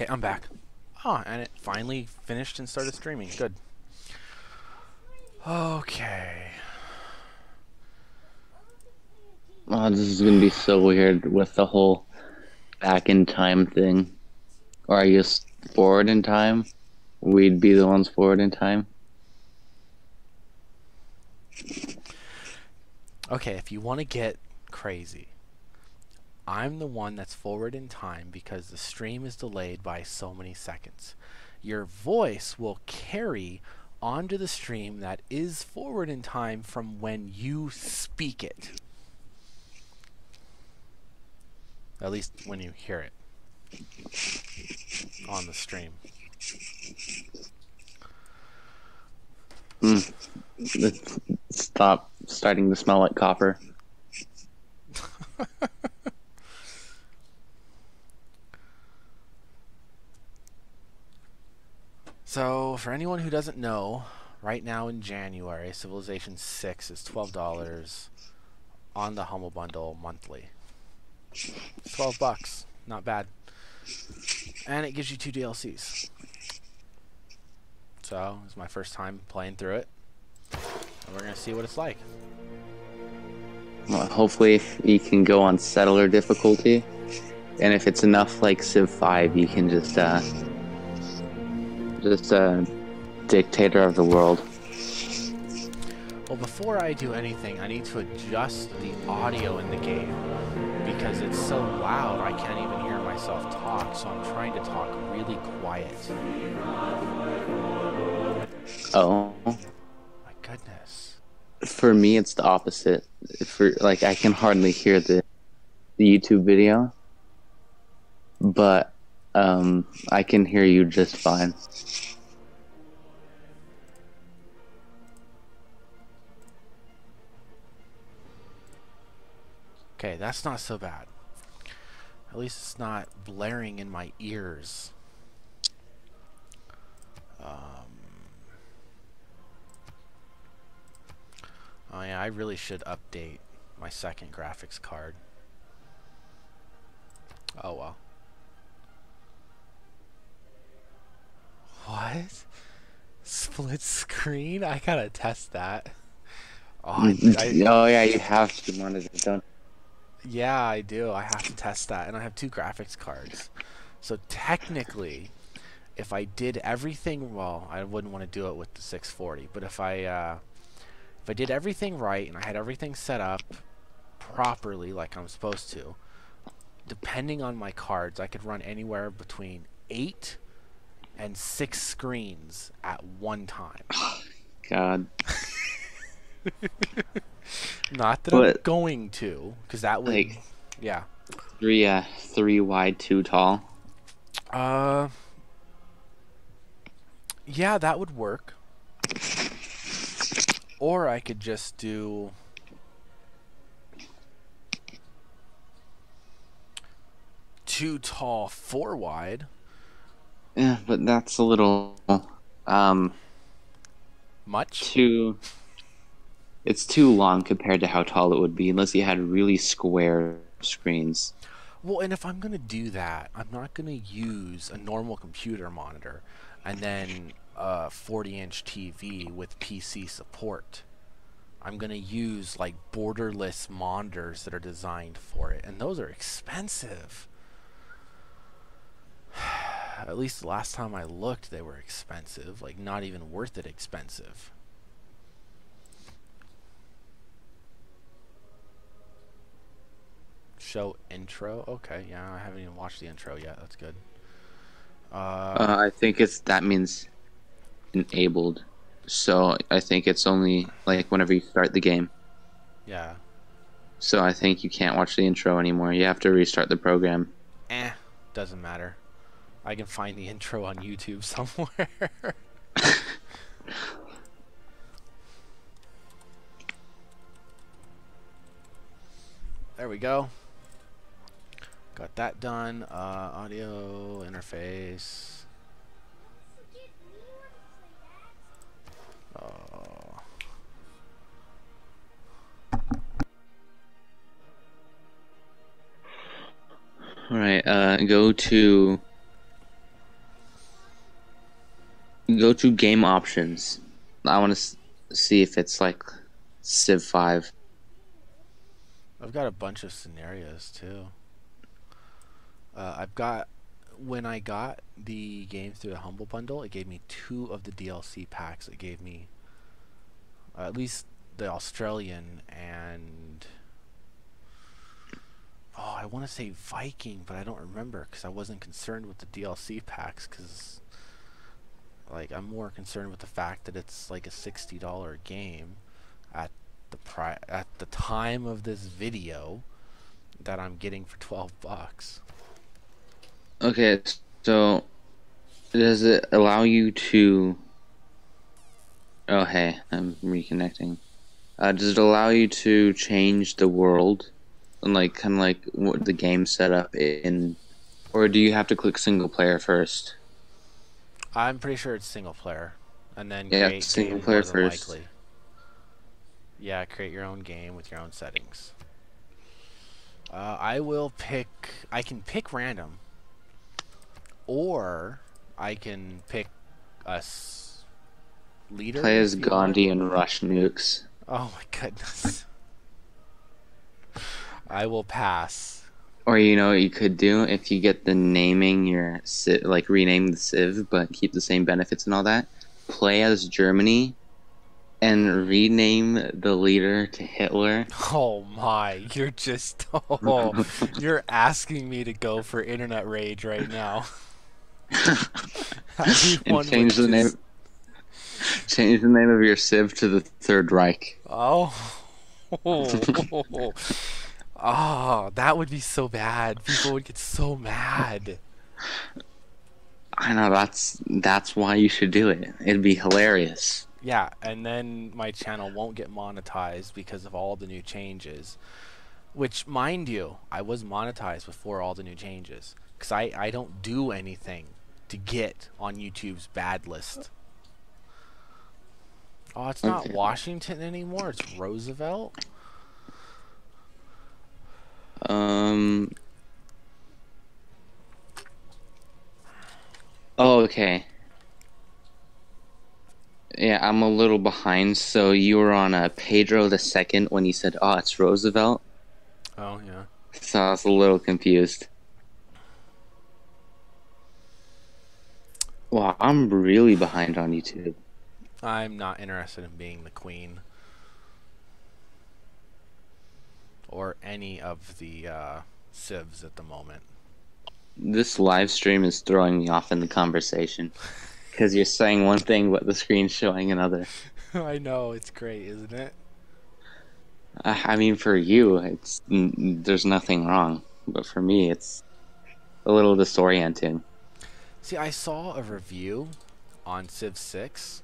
Okay, I'm back. Oh, and it finally finished and started streaming. Good. Okay. Oh, this is gonna be so weird with the whole back in time thing. Or I guess forward in time. We'd be the ones forward in time. Okay, if you want to get crazy, I'm the one that's forward in time because the stream is delayed by so many seconds. Your voice will carry onto the stream that is forward in time from when you speak it. At least when you hear it on the stream. Hmm. Let's stop starting to smell like copper. So, for anyone who doesn't know, right now in January, Civilization 6 is $12 on the Humble Bundle monthly. It's 12 bucks. Not bad. And it gives you 2 DLCs. So, it's my first time playing through it. And we're going to see what it's like. Well, hopefully you can go on settler difficulty. And if it's enough like Civ 5, you can just dictator of the world. Well, before I do anything, I need to adjust the audio in the game because it's so loud I can't even hear myself talk, so I'm trying to talk really quiet. Oh. My goodness. For me, it's the opposite. For like, I can hardly hear the YouTube video, but I can hear you just fine. Okay, that's not so bad. At least it's not blaring in my ears. Oh yeah, I really should update my second graphics card. Oh well. What? Split screen? I gotta test that. Oh, Oh yeah, you have to monitor, don't yeah, I do. I have to test that, and I have 2 graphics cards. So technically, if I did everything, well, I wouldn't want to do it with the 640. But if I did everything right and I had everything set up properly, like I'm supposed to, depending on my cards, I could run anywhere between 8 and 6 screens at one time. God. Not that I'm But going to, because that would, like yeah. three wide, 2 tall. Uh, yeah, that would work. Or I could just do 2 tall, 4 wide. Yeah, but that's a little Much? too. It's too long compared to how tall it would be unless you had really square screens. Well, and if I'm going to do that, I'm not going to use a normal computer monitor and then a 40-inch TV with PC support. I'm going to use like borderless monitors that are designed for it, and those are expensive. At least the last time I looked, they were expensive, like not even worth it expensive. Show intro? Okay, yeah, I haven't even watched the intro yet. That's good. I think that means enabled. So I think it's only like whenever you start the game. Yeah. So I think you can't watch the intro anymore. You have to restart the program. Doesn't matter. I can find the intro on YouTube somewhere. There we go. Got that done. Audio interface. Oh. All right, go to Go to game options. I want to see if it's like Civ 5. I've got a bunch of scenarios too. I've got when I got the game through the Humble Bundle, it gave me 2 of the DLC packs. It gave me at least the Australian and I want to say Viking, but I don't remember because I wasn't concerned with the DLC packs because like I'm more concerned with the fact that it's like a $60 game at at the time of this video that I'm getting for $12. Okay, so does it allow you to? Oh, hey, I'm reconnecting. Does it allow you to change the world and like kind of like what the game setup in, or do you have to click single player first? I'm pretty sure it's single player, and then Yeah, create single game more player than first. likely. Yeah, create your own game with your own settings. I will pick. I can pick random, or I can pick us leader Play as if you want. Gandhi and rush nukes. Oh my goodness. I will pass. Or you know what you could do if you get the naming your civ, like rename the civ but keep the same benefits and all that. Play as Germany and rename the leader to Hitler. Oh my, you're just you're asking me to go for internet rage right now. And Everyone would just change the name of your civ to the Third Reich. oh. Oh, that would be so bad. People would get so mad. I know that's why you should do it. It'd be hilarious. Yeah, and then my channel won't get monetized because of all the new changes. Which, mind you, I was monetized before all the new changes. Because I don't do anything to get on YouTube's bad list. Oh, it's not Okay. Washington anymore. It's Roosevelt. Um. Oh, okay. Yeah, I'm a little behind. So you were on Pedro the Second when you said, "Oh, it's Roosevelt." Oh, yeah. So I was a little confused. Wow, I'm really behind on YouTube. I'm not interested in being the queen. Or any of the civs at the moment. This live stream is throwing me off in the conversation because you're saying one thing, but the screen's showing another. I know, it's great, isn't it? I mean, for you, there's nothing wrong, but for me, it's a little disorienting. See, I saw a review on Civ 6,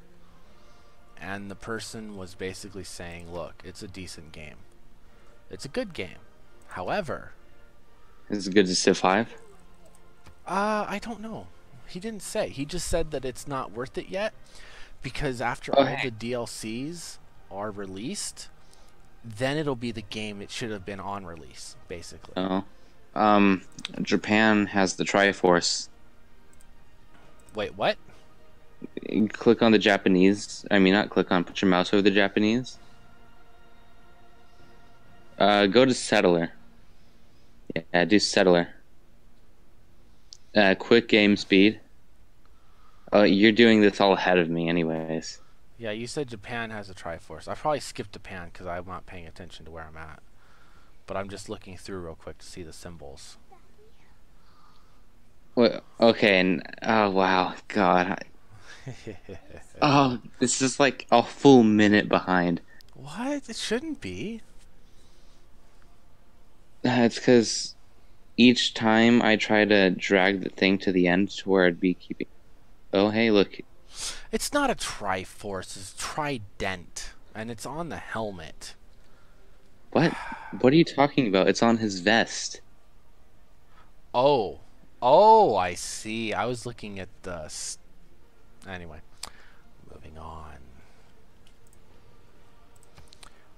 and the person was basically saying, look, it's a decent game. It's a good game. However, Is it good as Civ 5? I don't know. He didn't say. He just said that it's not worth it yet because after Oh, all hey. the DLCs are released, then it'll be the game it should have been on release, basically. Oh. Um, Japan has the Triforce. Wait, what? You click on the Japanese. I mean, not click on, put your mouse over the Japanese. Go to Settler. Yeah, do Settler. Quick game speed. You're doing this all ahead of me anyways. Yeah, you said Japan has a Triforce. I probably skipped Japan because I'm not paying attention to where I'm at. But I'm just looking through real quick to see the symbols. Well, okay, and oh wow, God. Oh, this is like a full minute behind. What? It shouldn't be. It's because each time I try to drag the thing to the end to where I'd be keeping. Oh, hey, look. It's not a Triforce, it's Trident. And it's on the helmet. What? What are you talking about? It's on his vest. Oh. Oh, I see. I was looking at the... Anyway. Moving on.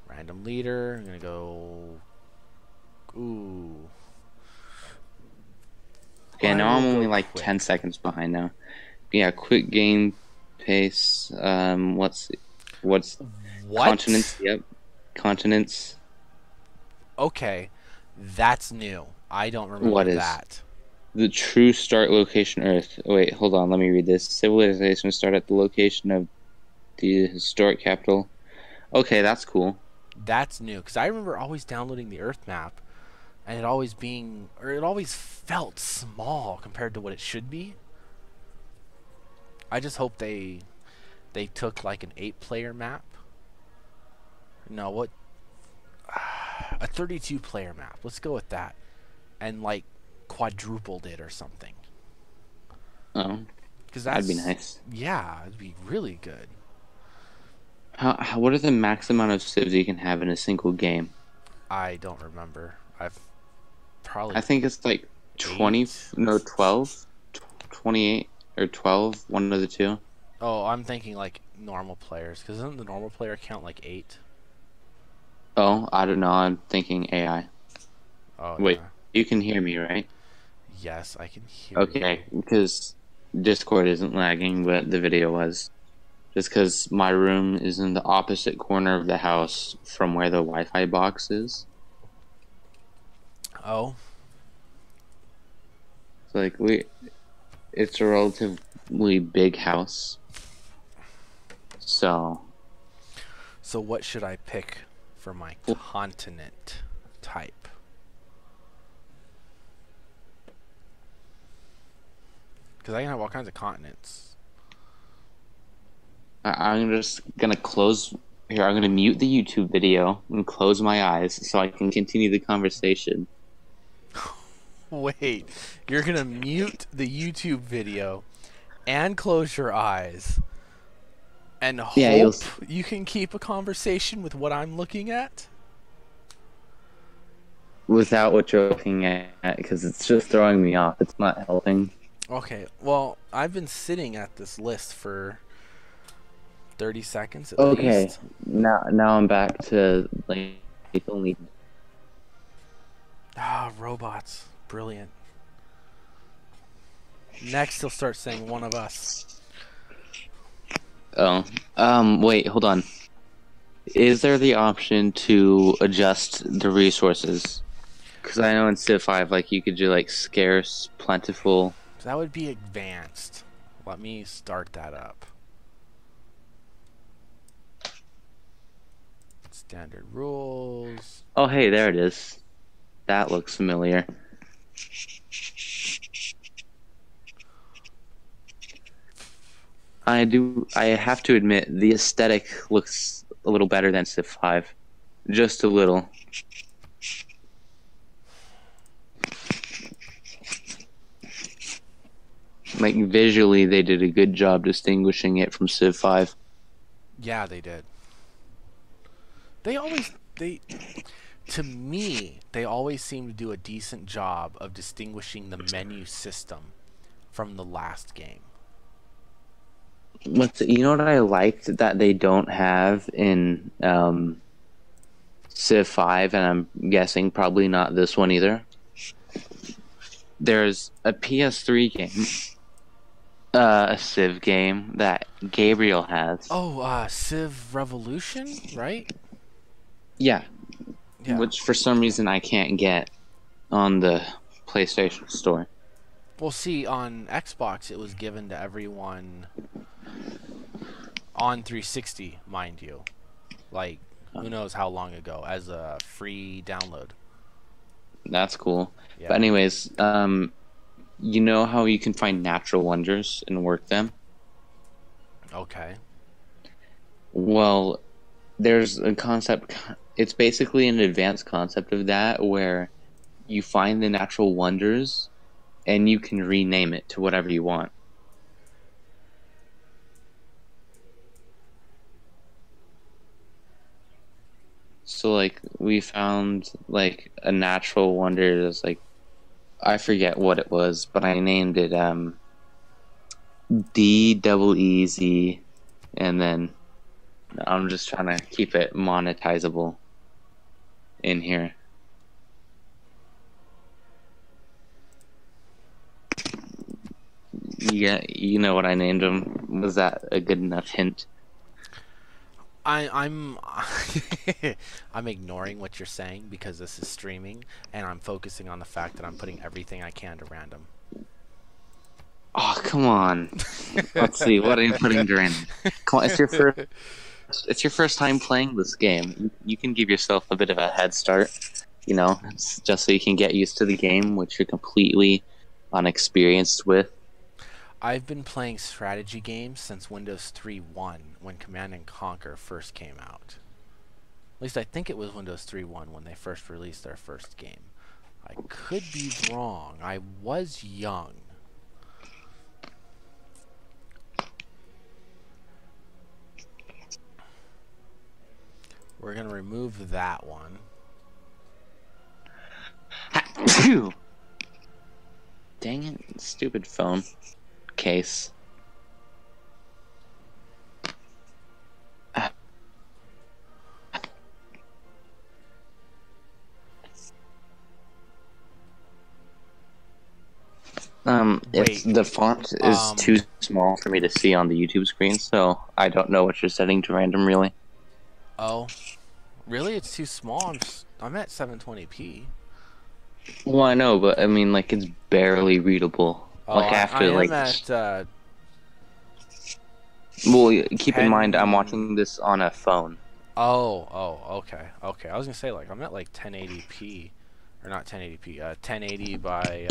Random leader. I'm going to go... Ooh. Okay, I now I'm will only go like quick. 10 seconds behind now. Yeah, quick game pace. What's continents? What? Yep, continents. Okay, that's new. I don't remember What is that. the true start location? Earth. Wait, hold on. Let me read this. Civilization start at the location of the historic capital. Okay, that's cool. That's new because I remember always downloading the Earth map and it always being, or it always felt small compared to what it should be. I just hope they took like an 8-player map. No, what, a 32-player map. Let's go with that, and like quadrupled it or something. Oh, Because that'd be that's, nice. yeah, it'd be really good. What are the max amount of civs you can have in a single game? I don't remember. I've I probably think it's like 20, 8. no, 12, 28 or 12, one of the two. Oh, I'm thinking like normal players. Because doesn't the normal player count like 8? Oh, I don't know. I'm thinking AI. Oh Wait, yeah. you can hear me, right? Yes, I can hear Okay, you. because Discord isn't lagging, but the video was. Just because my room is in the opposite corner of the house from where the Wi-Fi box is. Oh, So like it's a relatively big house. So so what should I pick for my continent type? Because I can have all kinds of continents. I'm just gonna close here. I'm gonna mute the YouTube video and close my eyes so I can continue the conversation. Wait, you're gonna mute the YouTube video and close your eyes and Yeah, hope you can keep a conversation with what I'm looking at? without what you're looking at because it's just throwing me off. It's not helping. Okay, well, I've been sitting at this list for 30 seconds at Okay, least. now I'm back to like only. Ah, robots. Brilliant. Next, he'll start saying one of us. Oh, wait, hold on. Is there the option to adjust the resources? Because I know in Civ 5, like, you could do, like, scarce, plentiful. So that would be advanced. Let me start that up. Standard rules. Oh, hey, there it is. That looks familiar. I have to admit, the aesthetic looks a little better than Civ 5. Just a little. Like, visually, they did a good job distinguishing it from Civ 5. Yeah, they did. They always they to me, they always seem to do a decent job of distinguishing the menu system from the last game. You know what I liked that they don't have in Civ 5, and I'm guessing probably not this one either. There's a PS3 game, a Civ game that Gabriel has. Oh, Civ Revolution, right? Yeah, Yeah. which for some reason I can't get on the PlayStation Store. Well, see, on Xbox, it was given to everyone on 360, mind you. Like, who knows how long ago, as a free download. That's cool. But Yeah. anyways, you know how you can find natural wonders and work them? Okay. Well, there's a concept. It's basically an advanced concept of that where you find the natural wonders and you can rename it to whatever you want. So like we found like a natural wonder that's like I forget what it was, but I named it DEEZ, and then I'm just trying to keep it monetizable in here. Yeah, you know what I named him. Was that a good enough hint? I'm I'm ignoring what you're saying because this is streaming, and I'm focusing on the fact that I'm putting everything I can to random. Oh, come on. Let's see. What are you putting Duran? Come on, it's your first. It's your first time playing this game. You can give yourself a bit of a head start. Just so you can get used to the game, which you're completely unexperienced with. I've been playing strategy games since Windows 3.1 when Command and Conquer first came out. At least I think it was Windows 3.1 when they first released their first game. I could be wrong. I was young. We're going to remove that one. Dang it, stupid phone case. It's the font is too small for me to see on the YouTube screen, so I don't know what you're setting to random, really. Oh, really? It's too small? I'm at 720p. Well, I know, but I mean, like, it's barely readable. Oh, like, I am at, well, keep 10... in mind, I'm watching this on a phone. Oh, okay. I was gonna say, like, I'm at, like, 1080p. Or not 1080p, 1080 by,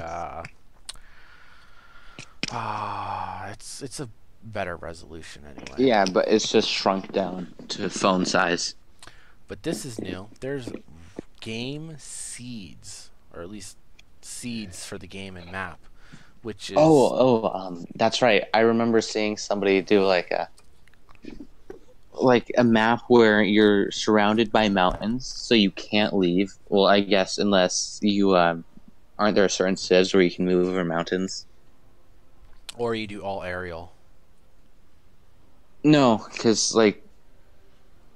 it's a better resolution anyway. Yeah, but it's just shrunk down to phone size. But this is new. There's game seeds, or at least seeds for the game and map, which is... that's right. I remember seeing somebody do like a map where you're surrounded by mountains, so you can't leave. Well, I guess unless you aren't there certain civs where you can move over mountains. Or you do all aerial. No, because like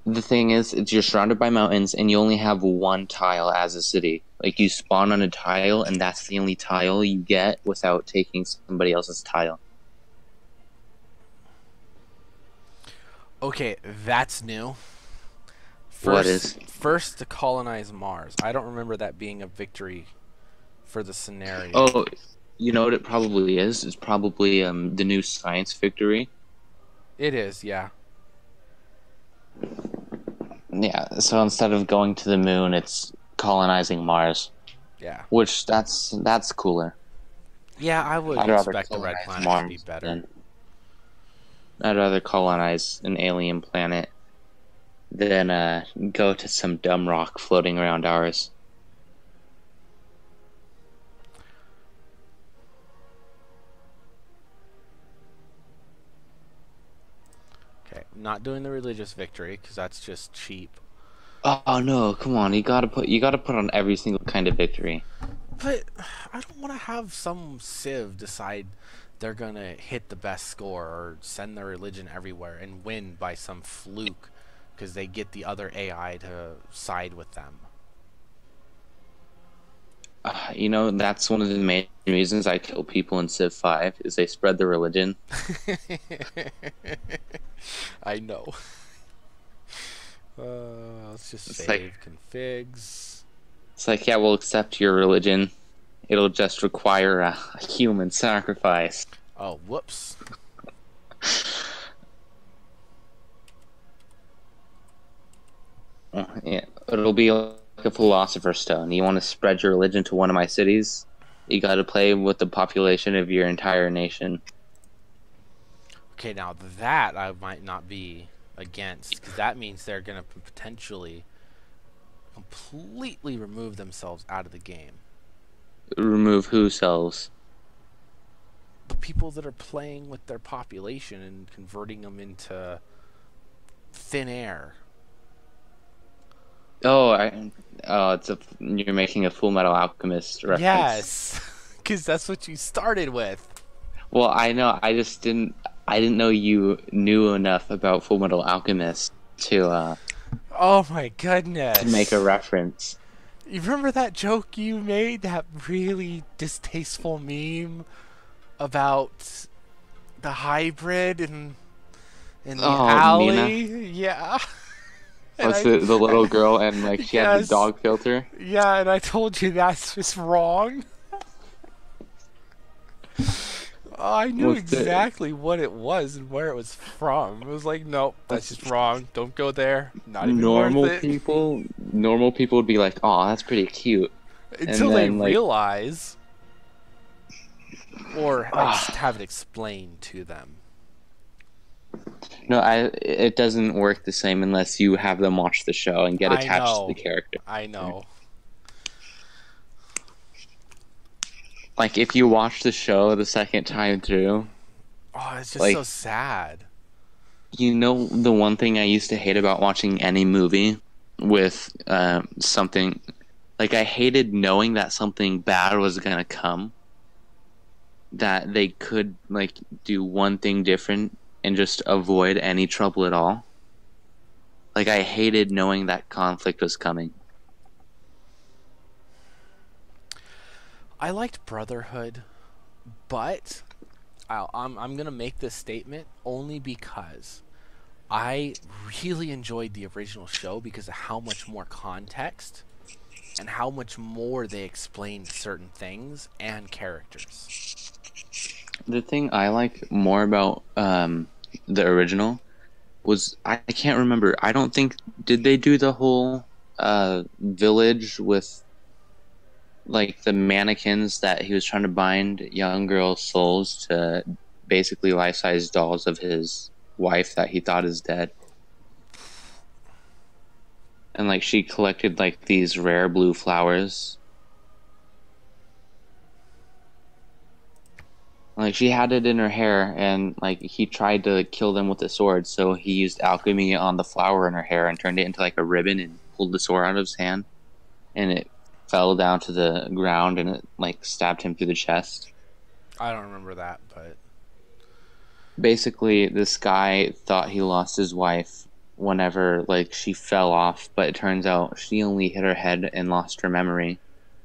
the thing is, you're surrounded by mountains, and you only have one tile as a city. Like you spawn on a tile, and that's the only tile you get without taking somebody else's tile. Okay, that's new. First to colonize Mars. I don't remember that being a victory for the scenario. Oh, you know what it probably is? It's probably the new science victory. It is, yeah. Yeah, so instead of going to the moon, it's colonizing Mars. Yeah. Which that's cooler. Yeah, I would expect the Red Planet to be better. I'd rather colonize an alien planet than go to some dumb rock floating around ours. Okay, not doing the religious victory because that's just cheap. Oh no, come on! You gotta put on every single kind of victory. But I don't want to have some civ decide they're gonna hit the best score or send their religion everywhere and win by some fluke because they get the other AI to side with them. That's one of the main reasons I kill people in Civ 5 is they spread their religion. I know. Let's just save configs. It's like, yeah, we'll accept your religion. It'll just require a human sacrifice. Oh, whoops. Yeah, it'll be like a philosopher's stone. You want to spread your religion to one of my cities? You got to play with the population of your entire nation. Okay, now that I might not be against, because that means they're going to potentially completely remove themselves out of the game. Remove who selves? The people that are playing with their population and converting them into thin air. You're making a Full Metal Alchemist reference. Yes, because that's what you started with. Well, I know. I didn't know you knew enough about Full Metal Alchemist to. Oh my goodness! To make a reference. You remember that joke you made? That really distasteful meme about the hybrid in the Oh, Nina. alley. Yeah. And What's I, the little girl and like she had the yes, dog filter? yeah, and I told you that's just wrong. I knew What's the exactly what it was and where it was from. It was like, nope, that's what's just wrong. Don't go there. Not even worth normal it. people? Normal people would be like, "Oh, that's pretty cute," and Until they then like, realize, or ah, have it explained to them. no, it doesn't work the same unless you have them watch the show and get I attached to the know. character. I know. Like if you watch the show the second time through, Oh, it's just so like sad. you know the one thing I used to hate about watching any movie with something like I hated knowing that something bad was gonna come, that they could like do one thing different and just avoid any trouble at all. Like I hated knowing that conflict was coming. I liked Brotherhood, but I'm gonna make this statement only because I really enjoyed the original show because of how much more context and how much more they explained certain things and characters. The thing I like more about the original was I can't remember. I don't think did they do the whole village with like the mannequins that he was trying to bind young girls' souls to basically life-size dolls of his wife that he thought is dead. And like she collected like these rare blue flowers. Like she had it in her hair and like he tried to kill them with a sword, so he used alchemy on the flower in her hair and turned it into like a ribbon and pulled the sword out of his hand and it fell down to the ground and it like stabbed him through the chest. I don't remember that, but Basically this guy thought he lost his wife whenever like she fell off, but it turns out she only hit her head and lost her memory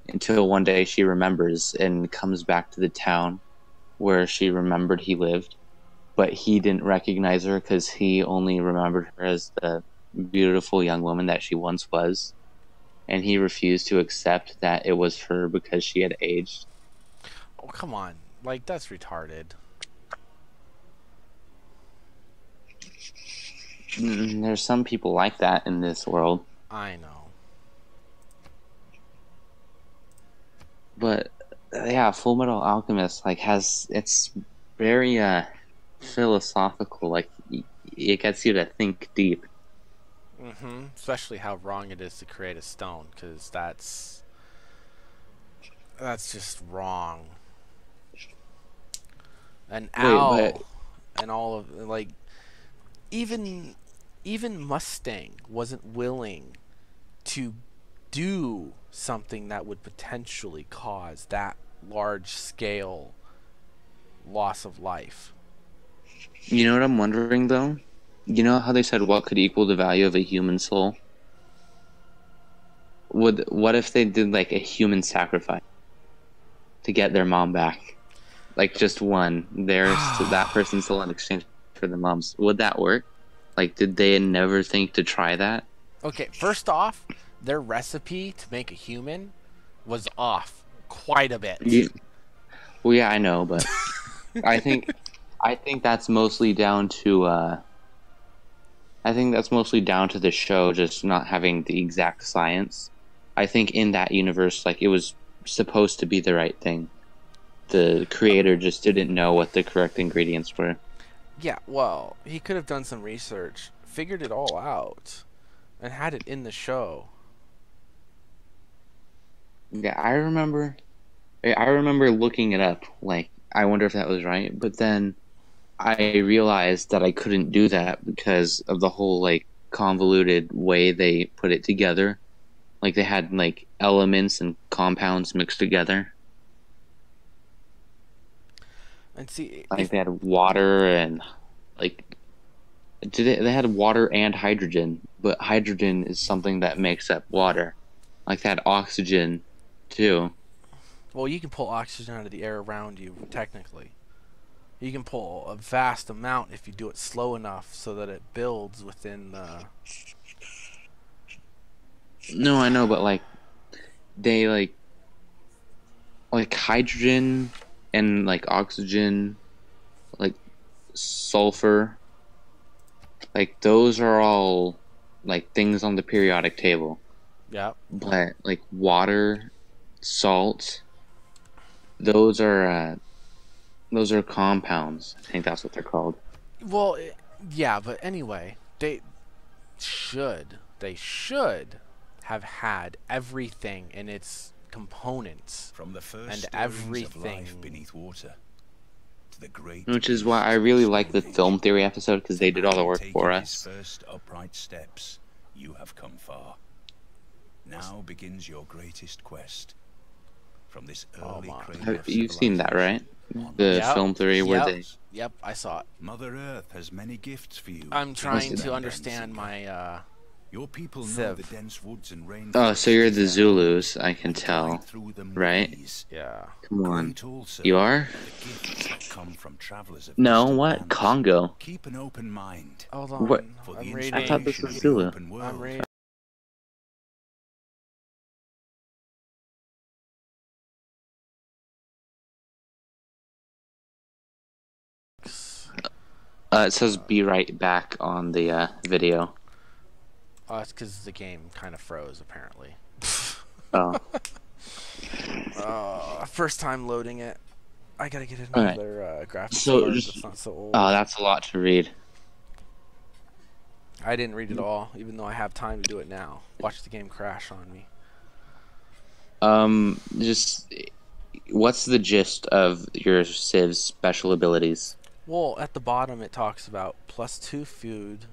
until one day she remembers and comes back to the town where she remembered he lived, but he didn't recognize her because he only remembered her as the beautiful young woman that she once was, and he refused to accept that it was her because she had aged. oh come on, like that's retarded. There's some people like that in this world, I know. but yeah, Full Metal Alchemist like has it's very philosophical. Like it gets you to think deep. Especially how wrong it is to create a stone, because that's just wrong. And Wait, but Al and all of like even even Mustang wasn't willing to do something that would potentially cause that large scale loss of life. you know what I'm wondering though? You know how they said what could equal the value of a human soul? Would what if they did like a human sacrifice to get their mom back? Like just one, theirs to that person's soul in exchange for the mom's. Would that work? Like did they never think to try that? Okay, first off, their recipe to make a human was off quite a bit. You, well, yeah, I know, but I think I think that's mostly down to I think that's mostly down to the show just not having the exact science. I think in that universe, like it was supposed to be the right thing. The creator just didn't know what the correct ingredients were. Yeah, well, he could have done some research, figured it all out, and had it in the show. Yeah, I remember looking it up. Like, I wonder if that was right. But then I realized that I couldn't do that because of the whole like convoluted way they put it together. Like they had like elements and compounds mixed together. And see, Like if they had water and like they had water and hydrogen, but hydrogen is something that makes up water. Like they had oxygen too. well, you can pull oxygen out of the air around you, technically. You can pull a vast amount if you do it slow enough so that it builds within the... No, I know, but like they like hydrogen and like oxygen, like sulfur, like those are all like things on the periodic table. Yeah. But like water, salt, those are compounds. I think that's what they're called. Well, yeah, but anyway, they should have had everything in its components From the first and stirrings of everything life beneath water to the great Which is why I really like the Stone film Age. theory episode, because they did all the work Taking for his us. first upright steps, you have come far. Now begins your greatest quest. From this early cradle of You've seen that, right? civilization, The Yep. film theory where Yep. they... Yep, I saw it. Mother Earth has many gifts for you. I'm trying that? to understand my Your people know Civ. the dense woods and rainforests. Oh, so you're the of their Zulus, I home, can and tell. glide through them with right? ease. yeah. Come on. Great also You are? the gifts that come from travelers of No, distant what? lands. Congo. Keep an open mind. Hold on. What? For the I'm inspiration reading. I thought this of was the Zulu. open world. I'm reading. It says be right back on the video. Oh, it's because the game kind of froze, apparently. Oh. First time loading it. I gotta get Alright. another graphics So card just- that's not so old. Oh, that's a lot to read. I didn't read it all, even though I have time to do it now. Watch the game crash on me. Just... What's the gist of your Civ's special abilities? Well, at the bottom it talks about +2 food,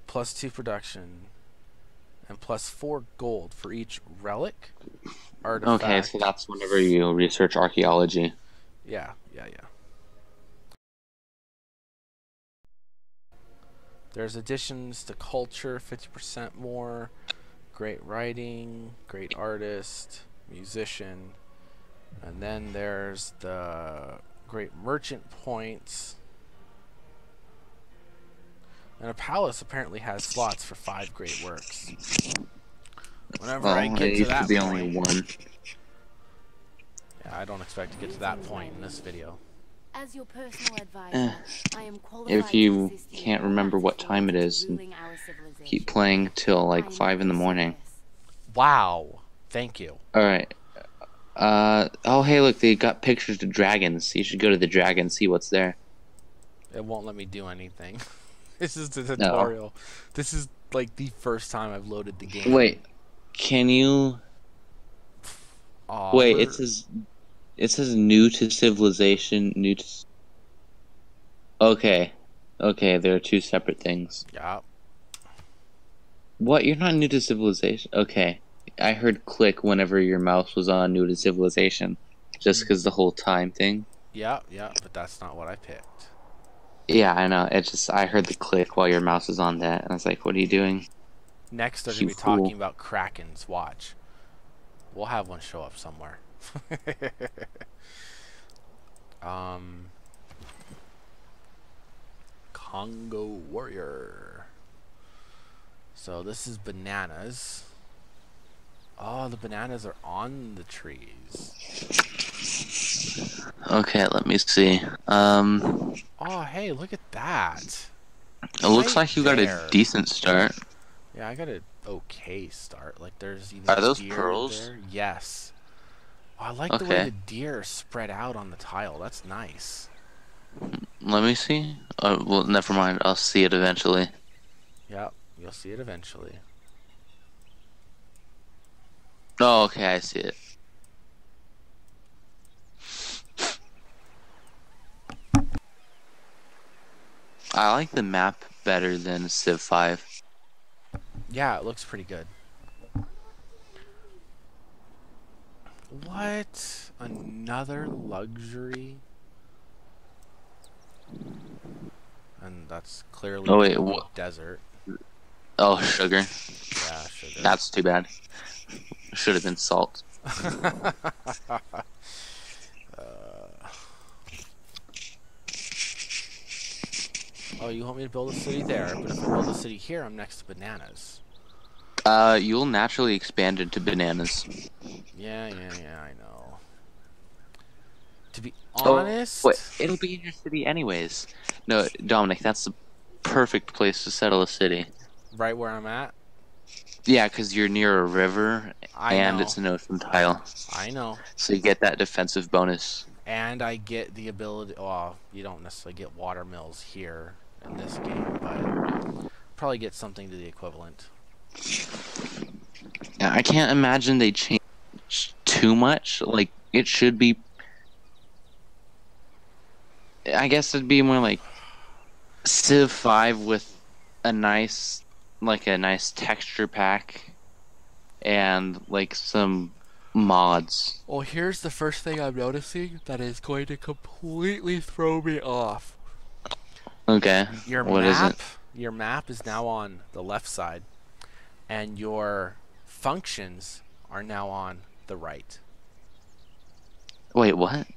+2 production, and +4 gold for each relic, artifact. Okay, so that's whenever you research archaeology. Yeah. There's additions to culture, 50% more, great writing, great artist, musician, and then there's the great merchant points. And a palace apparently has slots for 5 great works. Whenever I Well, get it to used that to be point, only one. yeah, I don't expect to get to that point in this video. As your personal advisor, I am qualified If to you assist you can't in remember all what time it aspects is, of ruling our civilization. keep playing till I like am 5 in the morning. serious. Wow. Thank you. Alright. Oh hey, look, they got pictures of dragons. You should go to the dragon, see what's there. It won't let me do anything. This is the No. tutorial. This is like the first time I've loaded the game. Wait, can you... Aw, Wait, we're- it says new to civilization, new to... Okay. Okay, there are 2 separate things. Yeah. What? You're not new to civilization? Okay. I heard click whenever your mouse was on new to civilization. Just because the whole time thing. Yeah, but that's not what I picked. Yeah, I know. It just... I heard the click while your mouse was on that. And I was like, what are you doing? Next, they're You going to be fool. talking about Krakens. Watch. We'll have one show up somewhere. Congo Warrior. So this is bananas. Oh, the bananas are on the trees. Okay, let me see. Oh, hey, look at that. It looks Right like you got there. a decent start. Yeah, I got an okay start. Like, there's even Are those deer pearls? there. Yes. Oh, I like the way Okay. the deer are spread out on the tile. That's nice. Let me see. Oh, well, never mind. I'll see it eventually. Yep, you'll see it eventually. Oh, okay, I see it. I like the map better than Civ 5. Yeah, it looks pretty good. What? Another luxury? And that's clearly Oh, wait, the what? desert. Oh, sugar. Yeah, sugar. That's too bad. Should have been salt. Oh, you want me to build a city there? But if I build a city here, I'm next to bananas. You'll naturally expand into bananas. Yeah, I know. To be Oh, wait, honest, it'll be in your city anyways. No, Dominic, that's the perfect place to settle a city. right where I'm at, Yeah, because you're near a river I and know. it's an ocean tile, I know. so you get that defensive bonus. And I get the ability. Well, you don't necessarily get water mills here in this game, but probably get something to the equivalent. Yeah, I can't imagine they change too much. Like, it should be. I guess it'd be more like Civ 5 with a nice, a nice texture pack and like some mods. Well, here's the first thing I'm noticing that is going to completely throw me off. Okay, Your what is map, it? your map is now on the left side, and your functions are now on the right. Wait, what?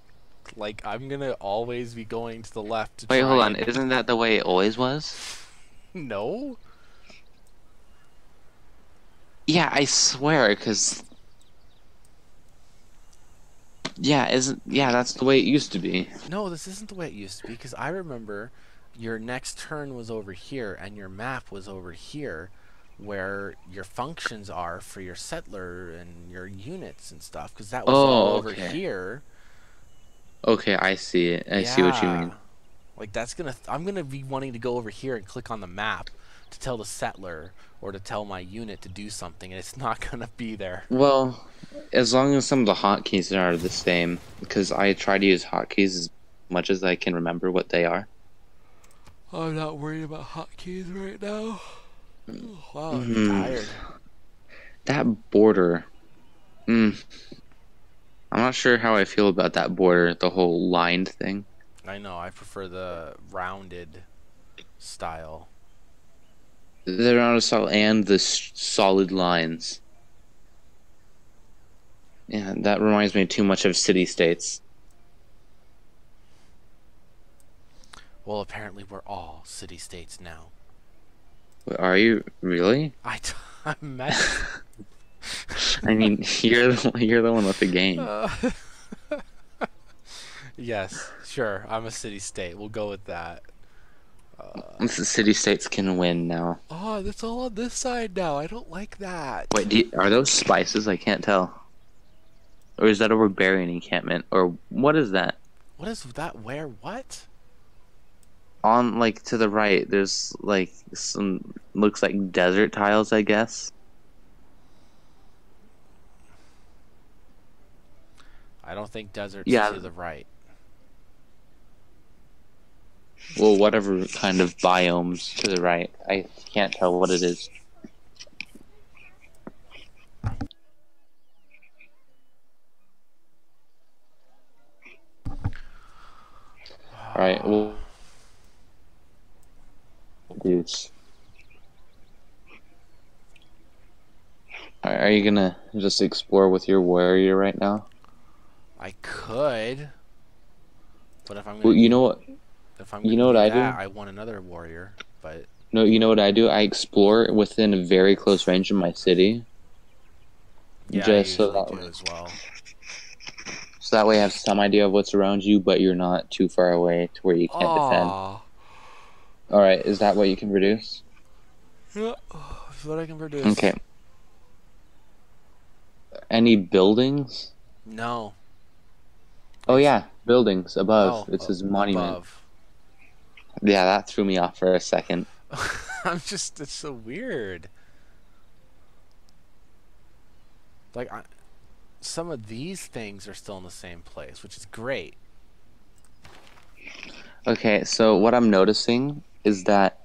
Like, I'm gonna always be going to the left to Wait, try hold on. and... Isn't that the way it always was? No? Yeah, I swear, because yeah, that's the way it used to be. No, this isn't the way it used to be, because I remember your next turn was over here, and your map was over here, where your functions are for your settler and your units and stuff, because that was all Oh, over okay. here. Okay, I see it. I see what you mean. Like, that's gonna... I'm gonna be wanting to go over here and click on the map to tell the settler or to tell my unit to do something, and it's not gonna be there. Well, as long as some of the hotkeys are the same, because I try to use hotkeys as much as I can remember what they are. I'm not worried about hotkeys right now. Wow, I'm tired. That border. I'm not sure how I feel about that border, the whole lined thing. I know, I prefer the rounded style. The round style and the solid lines. Yeah, that reminds me too much of city-states. Well, apparently we're all city-states now. Are you really? I'm messing. I mean, you're the one with the game. Yes, sure, I'm a city-state. We'll go with that. The city-states can win now. Oh, that's all on this side now. I don't like that. Wait, are those spices? I can't tell. Or is that a barbarian encampment? Or what is that? What is that? Where? What? On, like, to the right, there's, like, some, looks like desert tiles, I guess. I don't think desert's Yeah. to the right. Well, whatever kind of biomes to the right. I can't tell what it is. Alright, well... Dudes. Are you gonna just explore with your warrior right now? I could, but if I'm Well, gonna you know what? if I'm You gonna know what do I that, do? I want another warrior. But No, you know what I do? I explore within a very close range of my city. yeah, I Just so usually that do way. as well. So that way I have some idea of what's around you, but you're not too far away to where you can't defend. Aww. Alright, is that what you can produce? Yeah, that's what I can produce. Okay. Any buildings? No. Oh yeah, buildings above. Oh, It says monument. above. Yeah, that threw me off for a second. It's so weird. Like, some of these things are still in the same place, which is great. Okay, so what I'm noticing is that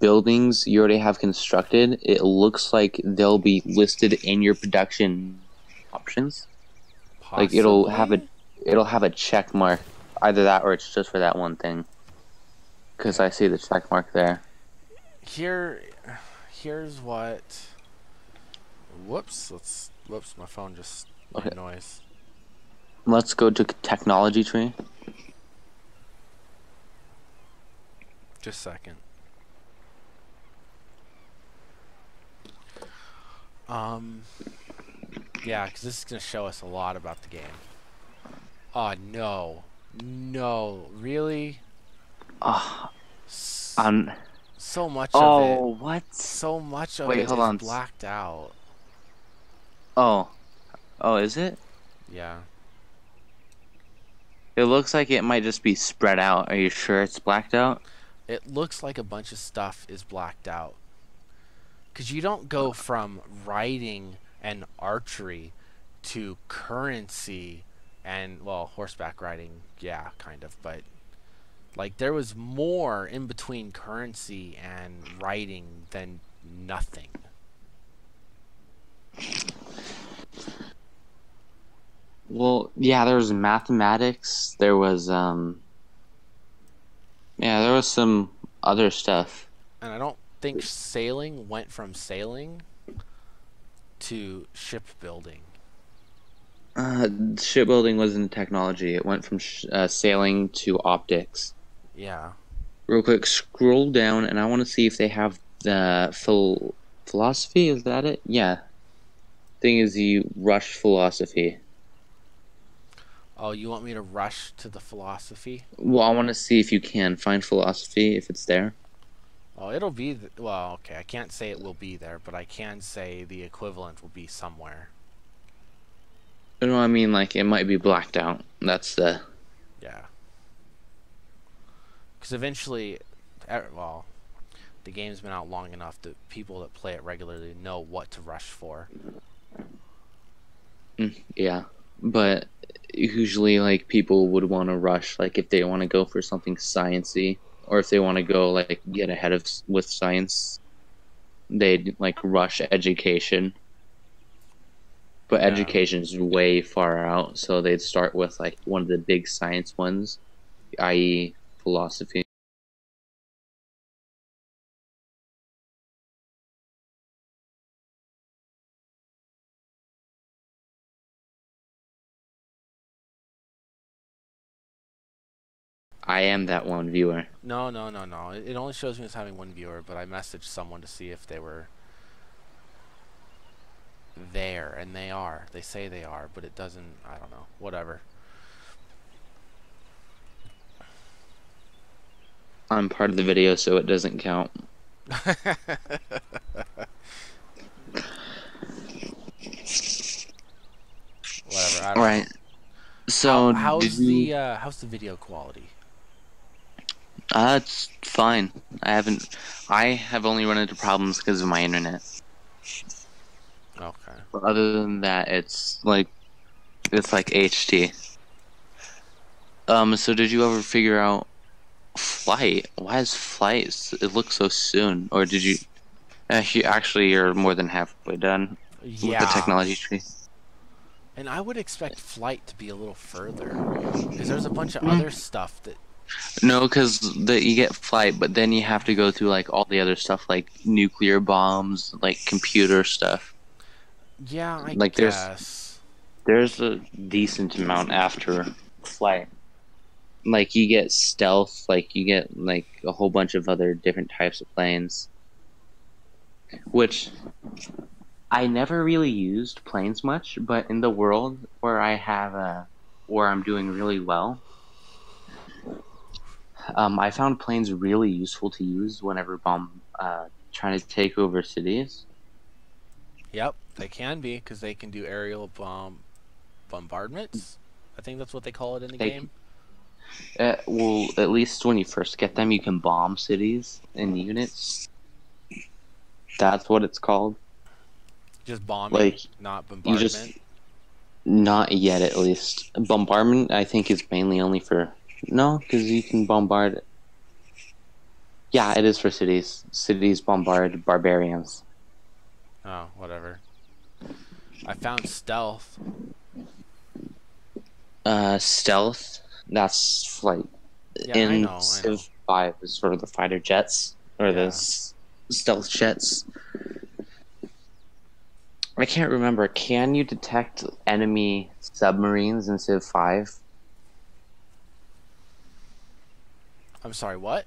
buildings you already have constructed, it looks like they'll be listed in your production options. Possibly? Like it'll have a check mark, either that or it's just for that one thing. Because I see the check mark there. Here's what. Whoops! My phone just made noise. Let's go to technology tree. Just a second. Yeah, because this is going to show us a lot about the game. Oh, no. No. Really? Oh, S so much of it. oh, what? So much of Wait, it hold is on. blacked out. Oh. Oh, is it? Yeah. It looks like it might just be spread out. Are you sure it's blacked out? It looks like a bunch of stuff is blacked out. Because you don't go from riding and archery to currency and, well, horseback riding, yeah, kind of, but like there was more in between currency and riding than nothing. Well, yeah, there was mathematics. There was yeah, there was some other stuff. And I don't think sailing went from sailing to shipbuilding. Shipbuilding wasn't technology. It went from sailing to optics. Yeah. Real quick, scroll down, and I want to see if they have the philosophy. Is that it? Yeah. Thing is, you rush philosophy. Oh, you want me to rush to the philosophy? Well, I want to see if you can find philosophy, if it's there. Oh, it'll be... well, okay, I can't say it will be there, but I can say the equivalent will be somewhere. No, I mean, like, it might be blacked out. That's the... Yeah. Because eventually... well, the game's been out long enough that people that play it regularly know what to rush for. Yeah. But usually, like, people would want to rush, like, if they want to go for something sciencey, or if they want to go, like, get ahead of with science, they'd, like, rush education. But Yeah. education is way far out, so they'd start with, like, one of the big science ones, i.e. philosophy. I am that one viewer. No. It only shows me as having one viewer, but I messaged someone to see if they were there, and they are. They say they are, but it doesn't... I don't know. Whatever. I'm part of the video, so it doesn't count. Whatever. I don't know. Right. So how's the video quality? It's fine. I have only run into problems because of my internet. Okay. But other than that, it's like HD. So did you ever figure out Flight? Why is Flight? It looks so soon. Or did you? You're more than halfway done with the Yeah. technology tree. And I would expect Flight to be a little further, because there's a bunch of other stuff that... No, because you get Flight, but then you have to go through like all the other stuff, like nuclear bombs, like computer stuff. Yeah, I Like, guess. There's a decent amount after Flight. Like, you get stealth, like you get like a whole bunch of other different types of planes, which I never really used planes much. But in the world where where I'm doing really well, I found planes really useful to use whenever trying to take over cities. Yep, they can be, because they can do aerial bombardments. I think that's what they call it in the game. Well, at least when you first get them, you can bomb cities in units. That's what it's called. Just bombing, Like, not bombardment. Not yet, at least. Bombardment, I think, is mainly only for... No, because you can bombard... Yeah, it is for cities. Cities bombard barbarians. Oh, whatever. I found stealth. Stealth, that's like... Yeah, I know. Civ 5 is sort of the fighter jets, or the stealth jets. I can't remember. Can you detect enemy submarines in Civ 5? I'm sorry, what?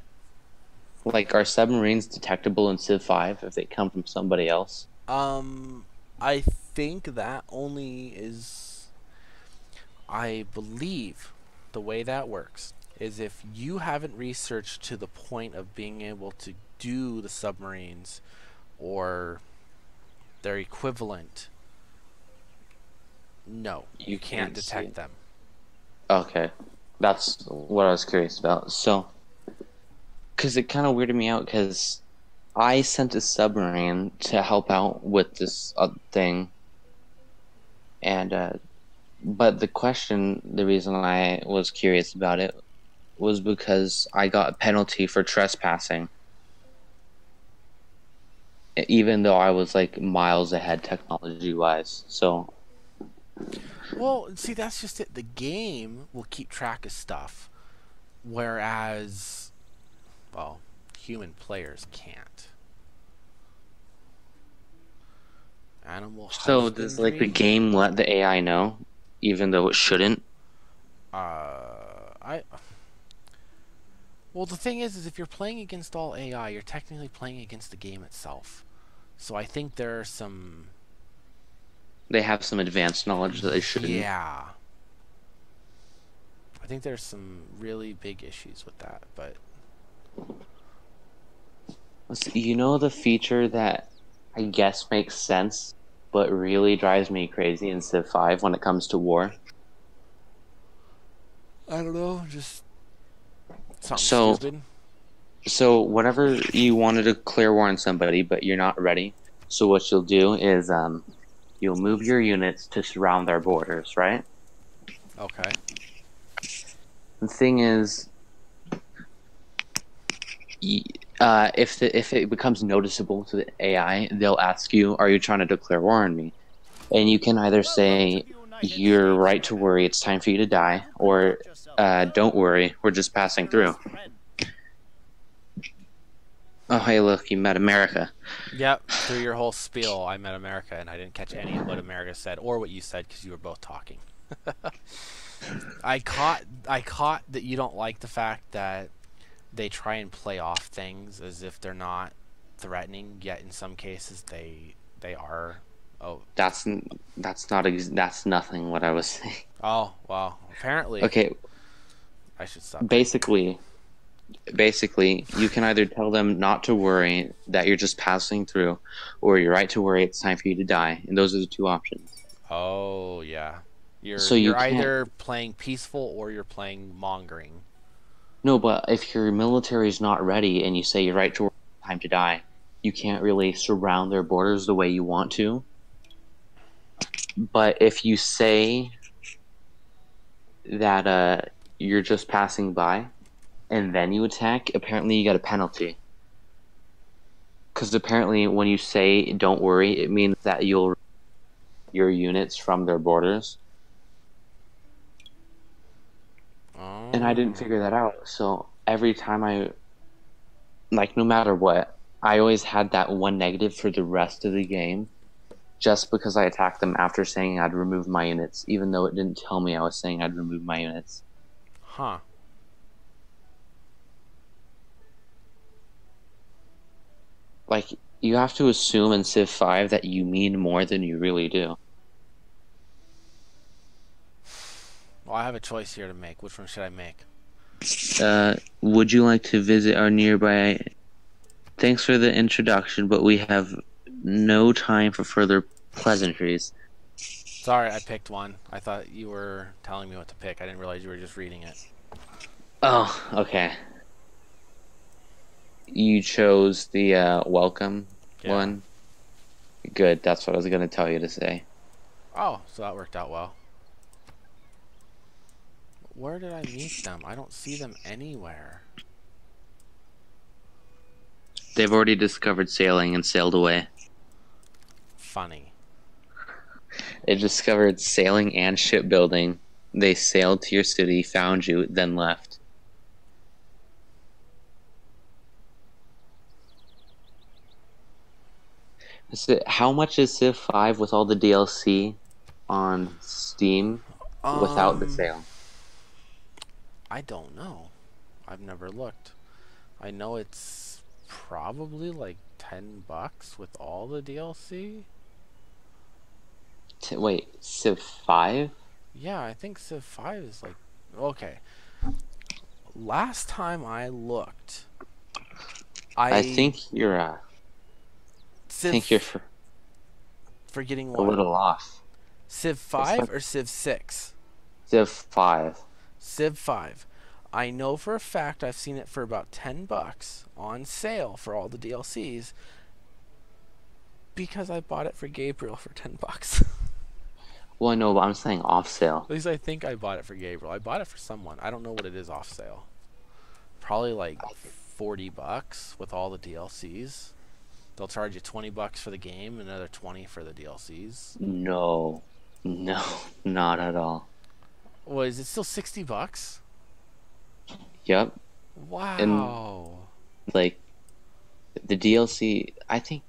Like, are submarines detectable in Civ 5 if they come from somebody else? I think that only is, I believe the way that works is if you haven't researched to the point of being able to do the submarines or their equivalent, no, you You can't can't see. detect them. Okay, that's what I was curious about. So, because it kind of weirded me out because I sent a submarine to help out with this thing, and but the reason I was curious about it was because I got a penalty for trespassing, even though I was like miles ahead technology wise. So, Well, see, that's just it. The game will keep track of stuff, whereas, well, human players can't. Animal so does like the husbandry. game let the AI know, even though it shouldn't? I. Well, the thing is if you're playing against all AI, you're technically playing against the game itself. So I think there are some. They have some advanced knowledge that they shouldn't. Yeah. I think there's some really big issues with that, but You know the feature that I guess makes sense, but really drives me crazy in Civ 5 when it comes to war? I don't know, just something So, stupid. so whenever you wanted to clear war on somebody, but you're not ready, so what you'll do is you'll move your units to surround their borders, right? Okay. The thing is, if it becomes noticeable to the AI, they'll ask you, "Are you trying to declare war on me?" And you can either say, "You're right to worry, it's time for you to die," or "Don't worry, we're just passing through." Oh, hey, look, you met America. Yep. Through your whole spiel, I met America, and I didn't catch any of what America said or what you said because you were both talking. I caught that you don't like the fact that they try and play off things as if they're not threatening, yet in some cases they are. Oh, That's nothing what I was saying. oh, well, apparently Okay, I should stop drinking. basically, basically, you can either tell them not to worry that you're just passing through, or you're right to worry it's time for you to die, and those are the two options. Oh, yeah. You're So you you're can't. either playing peaceful or you're playing mongering. No, but if your military is not ready and you say you're right to worry, time to die, you can't really surround their borders the way you want to. But if you say that you're just passing by and then you attack, apparently you get a penalty. Because apparently, when you say "don't worry," it means that you'll remove your units from their borders. And I didn't Oh. figure that out. So every time no matter what, I always had that one negative for the rest of the game, just because I attacked them after saying I'd remove my units, even though it didn't tell me I was saying I'd remove my units. Huh. Like, you have to assume in Civ 5 that you mean more than you really do. Well, I have a choice here to make. Which one should I make? Would you like to visit our nearby? Thanks for the introduction, but we have no time for further pleasantries. Sorry, I picked one. I thought you were telling me what to pick. I didn't realize you were just reading it. Oh, okay. You chose the welcome Yeah. one. Good, that's what I was going to tell you to say. Oh, so that worked out well. Where did I meet them? I don't see them anywhere. They've already discovered sailing and sailed away. Funny. They discovered sailing and shipbuilding. They sailed to your city, found you, then left. How much is Civ 5 with all the DLC on Steam without the Um, sale? I don't know. I've never looked. I know it's probably like $10 with all the DLC. Wait, Civ 5? Yeah, I think Civ 5 is like okay. Last time I looked, I I think you're Civ forgetting a what? little off. Civ It's 5 like or Civ 6? Civ 5. Civ 5. I know for a fact I've seen it for about $10 on sale for all the DLCs because I bought it for Gabriel for $10. Well, I know, but I'm saying off sale. At least I think I bought it for Gabriel. I bought it for someone. I don't know what it is off sale. Probably like $40 with all the DLCs. They'll charge you $20 for the game, another 20 for the DLCs. No, no, not at all. Well, is it still $60? Yep, and Wow. like the DLC, I think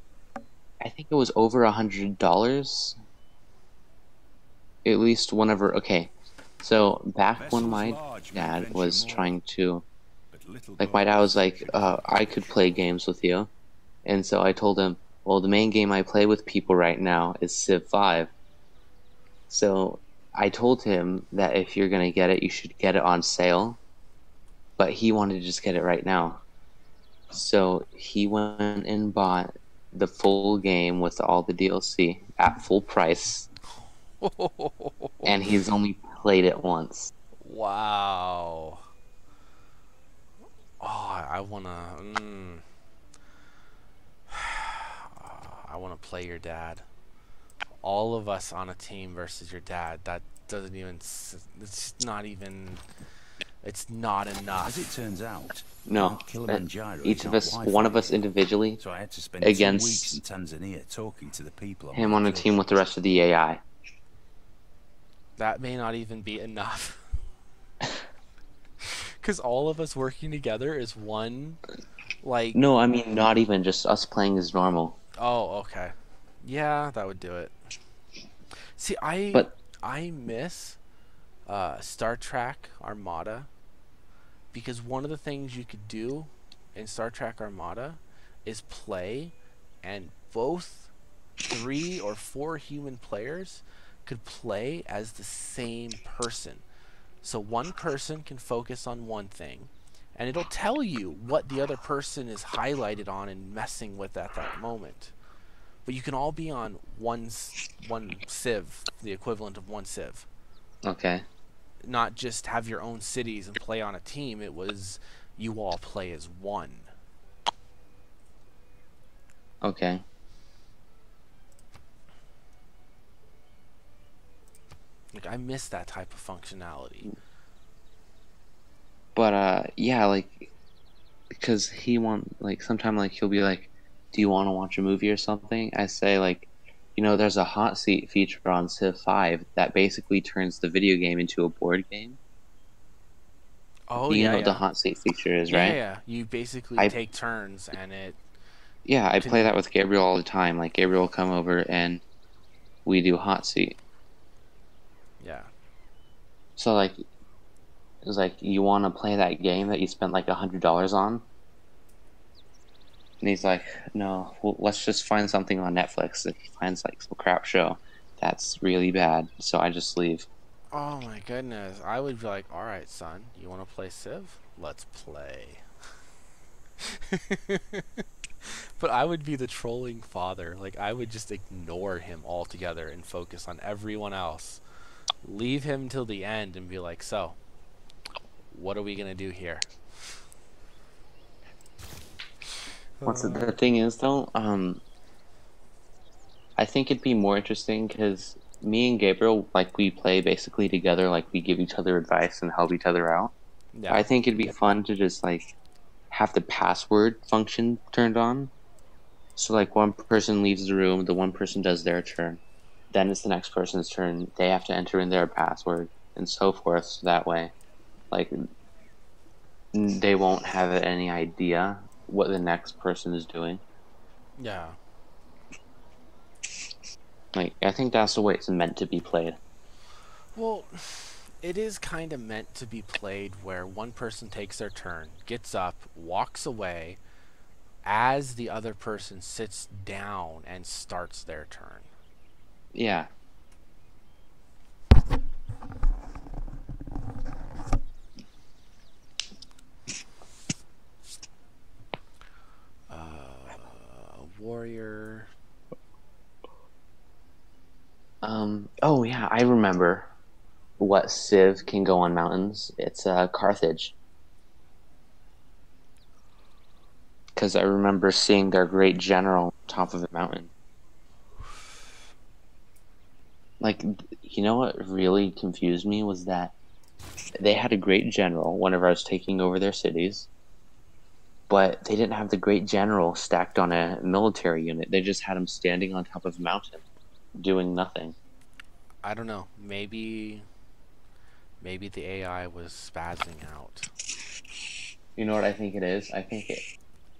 it was over $100. At least whenever. Okay, so back when Vessels my large may dad venture was more, trying to, but little like, my dad boats was like, venture I could play games with you, and so I told him, well, the main game I play with people right now is Civ 5. So I told him that if you're gonna get it, you should get it on sale. But he wanted to just get it right now. So he went and bought the full game with all the DLC at full price, and he's only played it once. Wow. Oh, I wanna. I wanna play your dad. All of us on a team versus your dad. That doesn't even. It's not even. It's not As enough. it turns out, No, Mount Kilimanjaro each is of not us, Wi-Fi one of us enabled, individually, so I had to spend 2 weeks in against Tanzania talking to the people on him my on a trip. team with the rest of the AI. That may not even be enough. Because all of us working together is one. Like. No, I mean not even just us playing as normal. Oh, okay. Yeah, that would do it. See, But I miss Star Trek Armada because one of the things you could do in Star Trek Armada is play, and both 3 or 4 human players could play as the same person. So one person can focus on one thing, and it'll tell you what the other person is highlighted on and messing with at that moment. But you can all be on one civ, the equivalent of one civ. okay, Not just have your own cities and play on a team. It was you all play as one. okay. Like I miss that type of functionality. But yeah, like because he like sometime like he'll be like, "Do you want to watch a movie or something?" I say like, there's a hot seat feature on Civ 5 that basically turns the video game into a board game. Oh You yeah, know what the yeah. hot seat feature is, Yeah, right? yeah. You basically I take turns and it Yeah, I play can. that with Gabriel all the time. Like Gabriel will come over and we do hot seat. Yeah. So like it's like, you want to play that game that you spent like $100 on? And he's like, no, well, let's just find something on Netflix. If he finds like some crap show that's really bad, so I just leave. Oh my goodness. I would be like, all right, son, you want to play Civ? Let's play. But I would be the trolling father. Like, I would just ignore him altogether and focus on everyone else. Leave him till the end and be like, so, what are we going to do here? The thing is though, I think it'd be more interesting because me and Gabriel, like, we play basically together, like we give each other advice and help each other out. Yeah. I think it'd be fun to just like have the password function turned on. So like one person leaves the room, the one person does their turn, then it's the next person's turn. They have to enter in their password and so forth. So that way, like, they won't have any idea what the next person is doing. Yeah. Like, I think that's the way it's meant to be played. Well, it is kind of meant to be played where one person takes their turn, gets up, walks away, as the other person sits down and starts their turn. Yeah. Warrior. Oh yeah, I remember what Civ can go on mountains. It's Carthage. Because I remember seeing their great general on top of a mountain. Like, you know what really confused me was that they had a great general whenever I was taking over their cities, but they didn't have the great general stacked on a military unit. They just had him standing on top of a mountain, doing nothing. I don't know. Maybe the AI was spazzing out. You know what I think it is? I think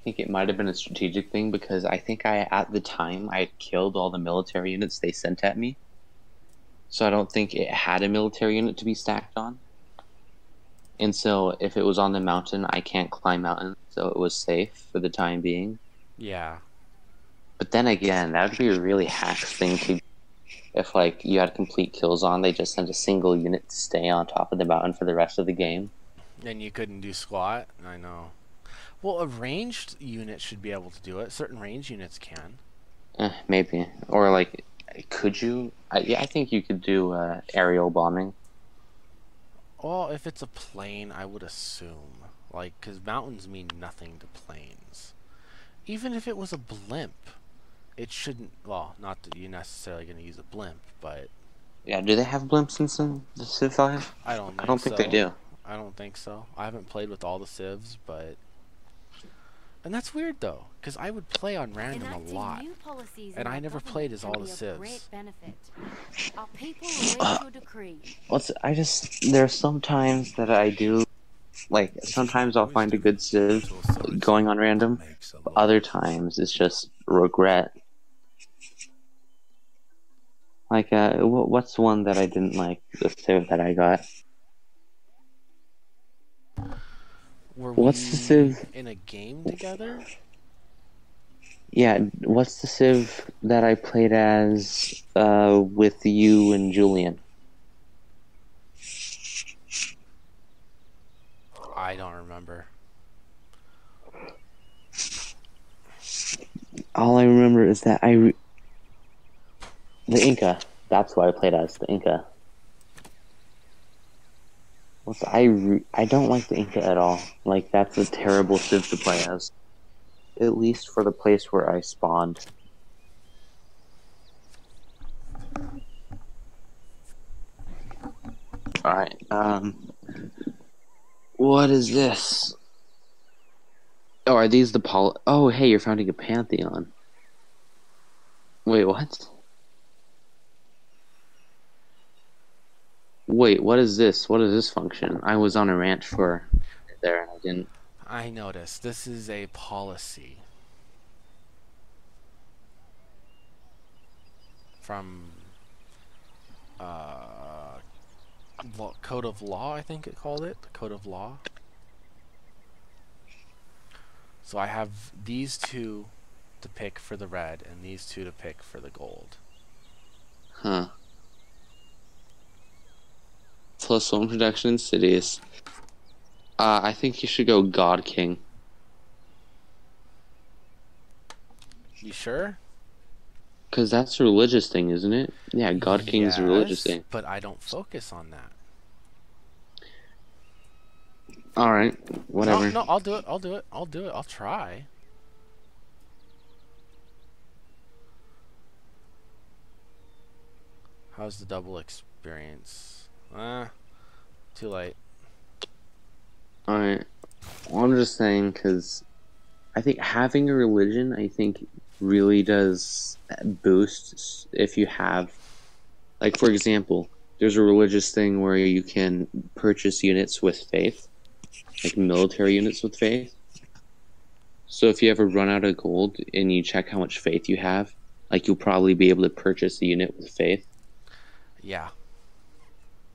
it might have been a strategic thing because I think at the time I had killed all the military units they sent at me. So I don't think it had a military unit to be stacked on. And so if it was on the mountain, I can't climb mountains, so it was safe for the time being. Yeah. But then again, that would be a really hacks thing to if like you had complete kills on, they just sent a single unit to stay on top of the mountain for the rest of the game. And you couldn't do squat? I know. Well, a ranged unit should be able to do it. Certain range units can. Maybe. Or like could you? Yeah, I think you could do aerial bombing. Well, if it's a plane, I would assume. Like, because mountains mean nothing to planes. Even if it was a blimp, it shouldn't... Well, not that you're necessarily going to use a blimp, but... Yeah, do they have blimps in the Civ 5? I don't think so. I don't think they do. I don't think so. I haven't played with all the civs, but... And that's weird, though, because I would play on random a lot. And I never played as all the civs. Our people await your decree. There's some times that I do, like, sometimes I'll find a good Civ going on random, but other times it's just regret. Like, what's one that I didn't like, the Civ that I got? What's the Civ in a game together? Yeah, what's the Civ that I played as with you and Julian? I don't remember. All I remember is that the Inca. That's what I played as, the Inca. I don't like the Inca at all. Like, that's a terrible Civ to play as. At least for the place where I spawned. Alright, what is this? Oh, are these the Oh, hey, you're founding a pantheon. Wait, what? Wait, what is this? What is this function? I was on a ranch for there and I didn't. I noticed. This is a policy. From Code of Law, I think it called it. The Code of Law. So I have these two to pick for the red and these two to pick for the gold. Huh. +1 production in cities. I think you should go God King. You sure? Because that's a religious thing, isn't it? Yeah, God King is a religious thing. But I don't focus on that. Alright, whatever. No, I'll do it. I'll try. How's the double experience? Too late. Alright. Well, I'm just saying, because I think having a religion, I think, really does boost if you have... Like, for example, there's a religious thing where you can purchase units with faith. Like military units with faith. So if you ever run out of gold and you check how much faith you have, like you'll probably be able to purchase a unit with faith. Yeah.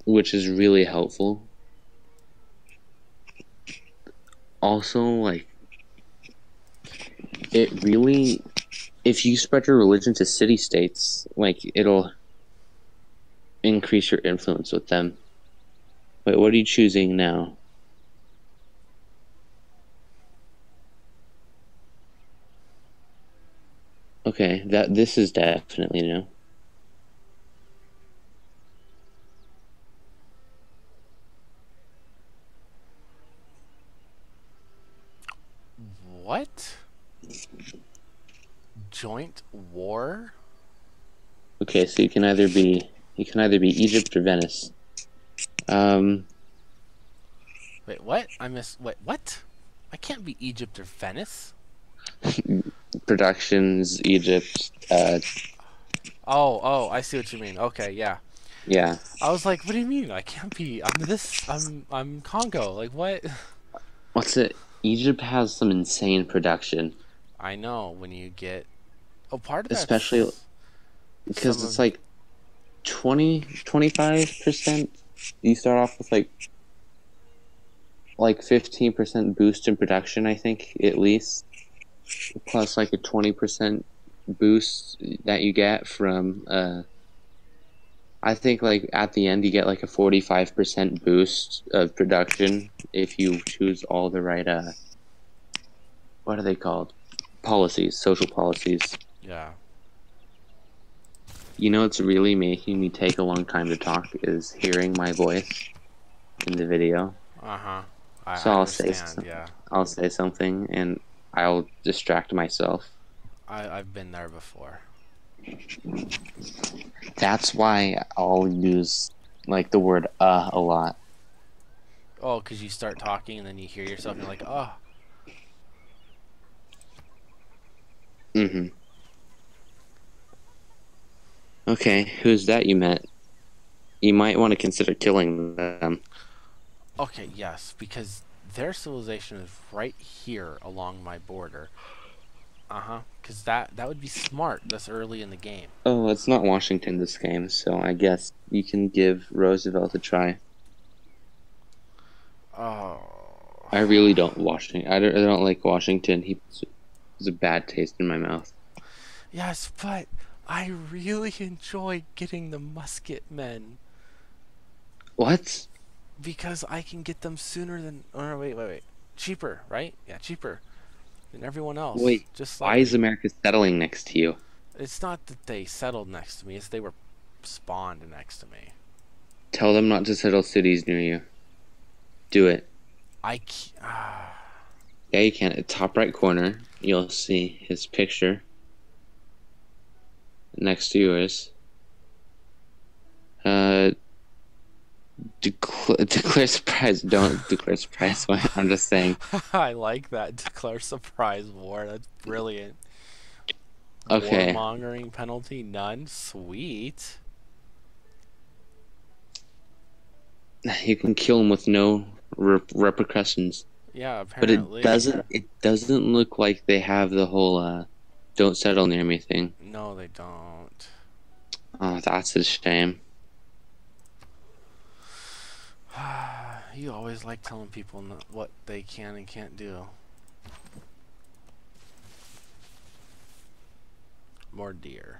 Which is really helpful. Also, like, it really, if you spread your religion to city-states, like, it'll increase your influence with them. Wait, what are you choosing now? Okay, this is definitely new. What? Joint war? Okay, so you can either be Egypt or Venice. Wait, what? I missed. Wait, what? I can't be Egypt or Venice. Productions, Egypt. Oh, I see what you mean. Okay, yeah. Yeah. I was like, what do you mean? I can't be. I'm Congo. Like what? What's it? Egypt has some insane production, I know when you get. Oh, part of especially that's because some it's of. like 25%. You start off with like 15% boost in production, I think, at least, plus like a 20% boost that you get from I think like at the end you get like a 45% boost of production if you choose all the right what are they called? Policies, social policies. Yeah. You know what's really making me take a long time to talk is hearing my voice in the video. Uh huh. So I understand. Yeah. I'll say something and I'll distract myself. I've been there before. That's why I'll use like the word a lot. Oh, because you start talking and then you hear yourself and you're like, oh. Mm-hmm. Okay, who's that you met? You might want to consider killing them. Okay, yes, because their civilization is right here along my border. Uh-huh. Because that would be smart this early in the game. Oh, it's not Washington this game, so I guess you can give Roosevelt a try. Oh. I really don't I don't like Washington. He has a bad taste in my mouth. Yes, but I really enjoy getting the musket men. What? Because I can get them sooner than... Oh, no, wait. Cheaper, right? Yeah, cheaper than everyone else. Wait, Just why is slightly. America settling next to you? It's not that they settled next to me. It's they were spawned next to me. Tell them not to settle cities near you. Do it. Yeah, you can. At top right corner, you'll see his picture next to yours. Declare surprise. Don't declare surprise. I'm just saying. I like that. Declare surprise war. That's brilliant. Okay. Warmongering penalty none. Sweet. You can kill them with no repercussions. Yeah, But apparently. it doesn't look like they have the whole don't settle near me thing. No, they don't. Oh, that's a shame. You always like telling people what they can and can't do. More deer.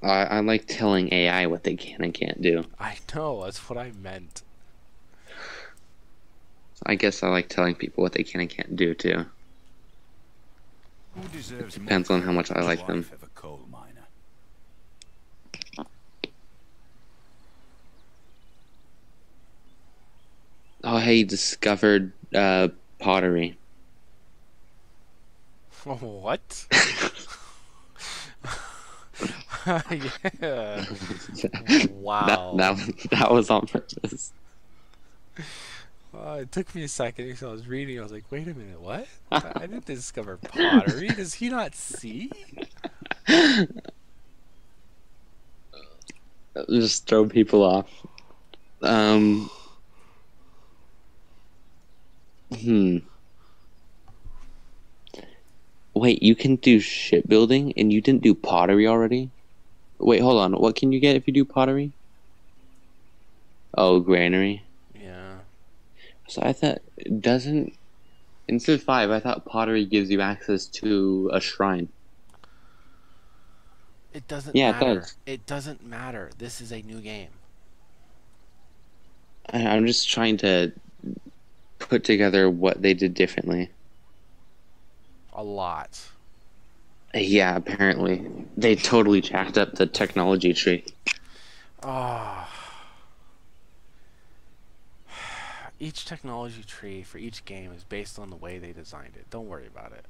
I like telling AI what they can and can't do. I know, that's what I meant. I guess I like telling people what they can and can't do too. Who deserves Depends more on how much I like life them. of a coal miner? Oh, hey, you discovered pottery. What? Yeah. Wow. That was on purpose. It took me a second. So I was reading. I was like, wait a minute, what? I didn't discover pottery. Does he not see? Just throw people off. Wait, you can do shipbuilding and you didn't do pottery already? Wait, hold on. What can you get if you do pottery? Oh, granary. Yeah. So I thought, doesn't In Civ 5, I thought pottery gives you access to a shrine. It doesn't Yeah, it matter. does. It doesn't matter. This is a new game. I'm just trying to put together what they did differently. A lot. Yeah, apparently. They totally jacked up the technology tree. Ah. Each technology tree for each game is based on the way they designed it. Don't worry about it.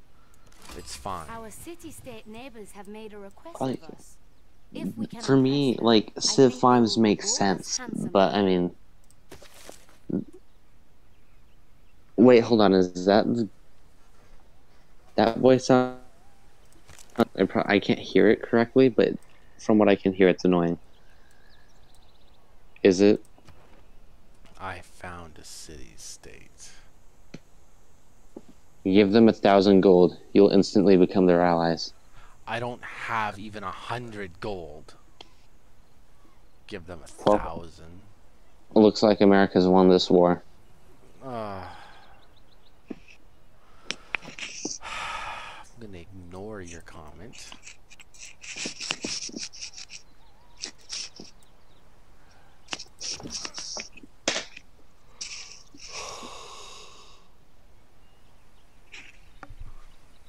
It's fine. Our city-state neighbors have made a request Like, of us. If we can for impress me, them, like, I Civ think they 5s will make reward us sense, handsomely. but I mean, wait, hold on, is that voice sound? I can't hear it correctly, but from what I can hear, it's annoying. Is it? I found a city-state. Give them 1,000 gold. You'll instantly become their allies. I don't have even 100 gold. Give them Well, 1,000. looks like America's won this war. I'm gonna ignore your comment.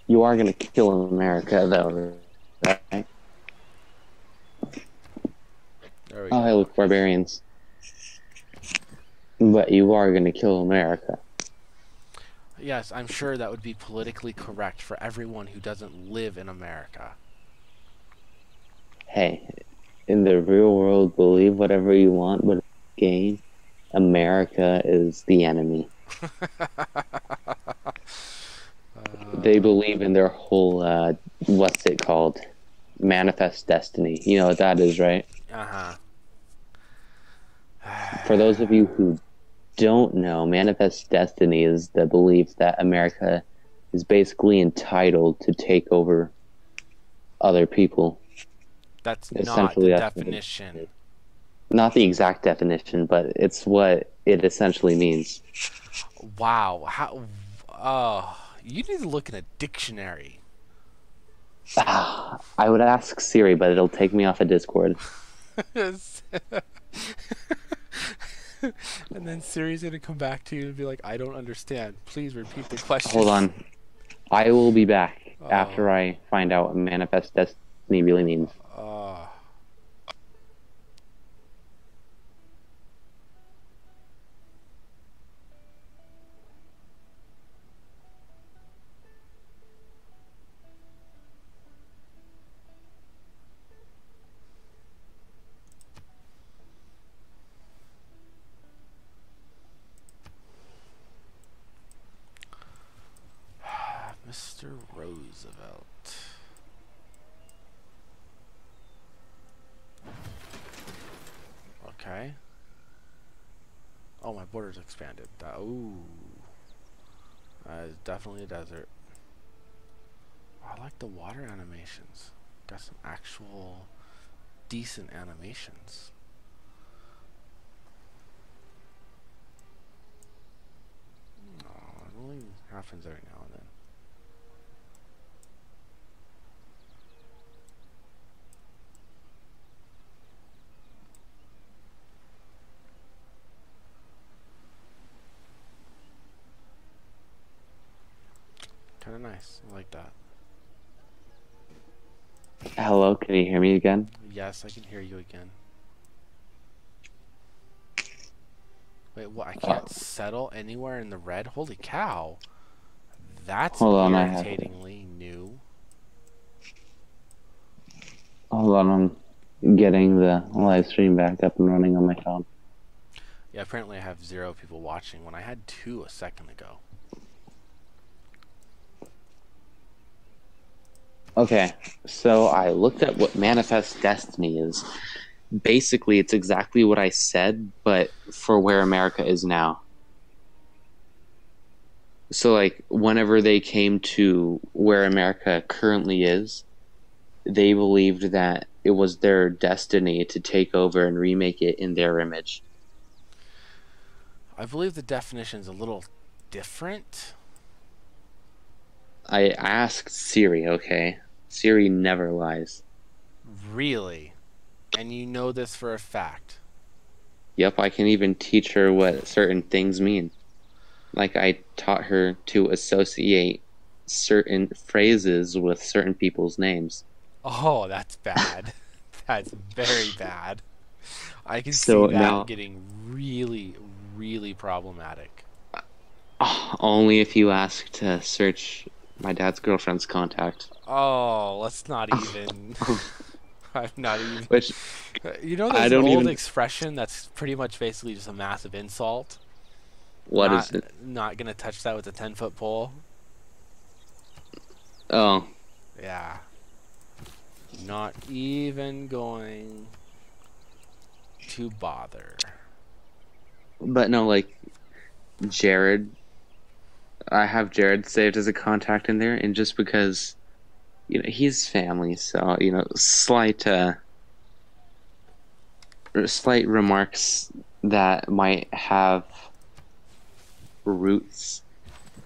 You are going to kill America, though, right? There we Oh, go. hey, look, barbarians. But you are going to kill America. Yes, I'm sure that would be politically correct for everyone who doesn't live in America. Hey, in the real world, believe whatever you want, but in the game, America is the enemy. They believe in their whole, what's it called? Manifest destiny. You know what that is, right? Uh-huh. For those of you who don't know, manifest destiny is the belief that America is basically entitled to take over other people. That's not the Essentially, that's definition. not the exact definition, but it's what it essentially means. Wow. How? Oh, you need to look in a dictionary. I would ask Siri, but it'll take me off of Discord. And then Siri's gonna come back to you and be like, "I don't understand. Please repeat the question." Hold on. I will be back after I find out what manifest destiny really means. Mr. Roosevelt. Okay. Oh, my border's expanded. Ooh. That is definitely a desert. Oh, I like the water animations. Got some actual decent animations. Oh, it only happens every now and then. Kind of nice. I like that. Hello, can you hear me again? Yes, I can hear you again. Wait, what? I can't settle anywhere in the red? Holy cow. That's Hold on, irritatingly new. Hold on, I'm getting the live stream back up and running on my phone. Yeah, apparently I have 0 people watching when I had 2 a second ago. Okay, so I looked at what manifest destiny is. Basically, it's exactly what I said, but for where America is now. So, like, whenever they came to where America currently is, they believed that it was their destiny to take over and remake it in their image. I believe the definition's a little different. I asked Siri, okay? Siri never lies. Really? And you know this for a fact? Yep, I can even teach her what certain things mean. Like I taught her to associate certain phrases with certain people's names. Oh, that's bad. That's very bad. I can see So that now, getting really, really problematic. only if you ask to search my dad's girlfriend's contact. Oh, let's not even. I'm not even. Which You know, I there's an don't old even. expression that's pretty much basically just a massive insult. What is Not, it? not gonna touch that with a 10-foot pole. Oh, Yeah. Not even going to bother. but no, like Jared. I have Jared saved as a contact in there, and just because he's family, so slight remarks that might have roots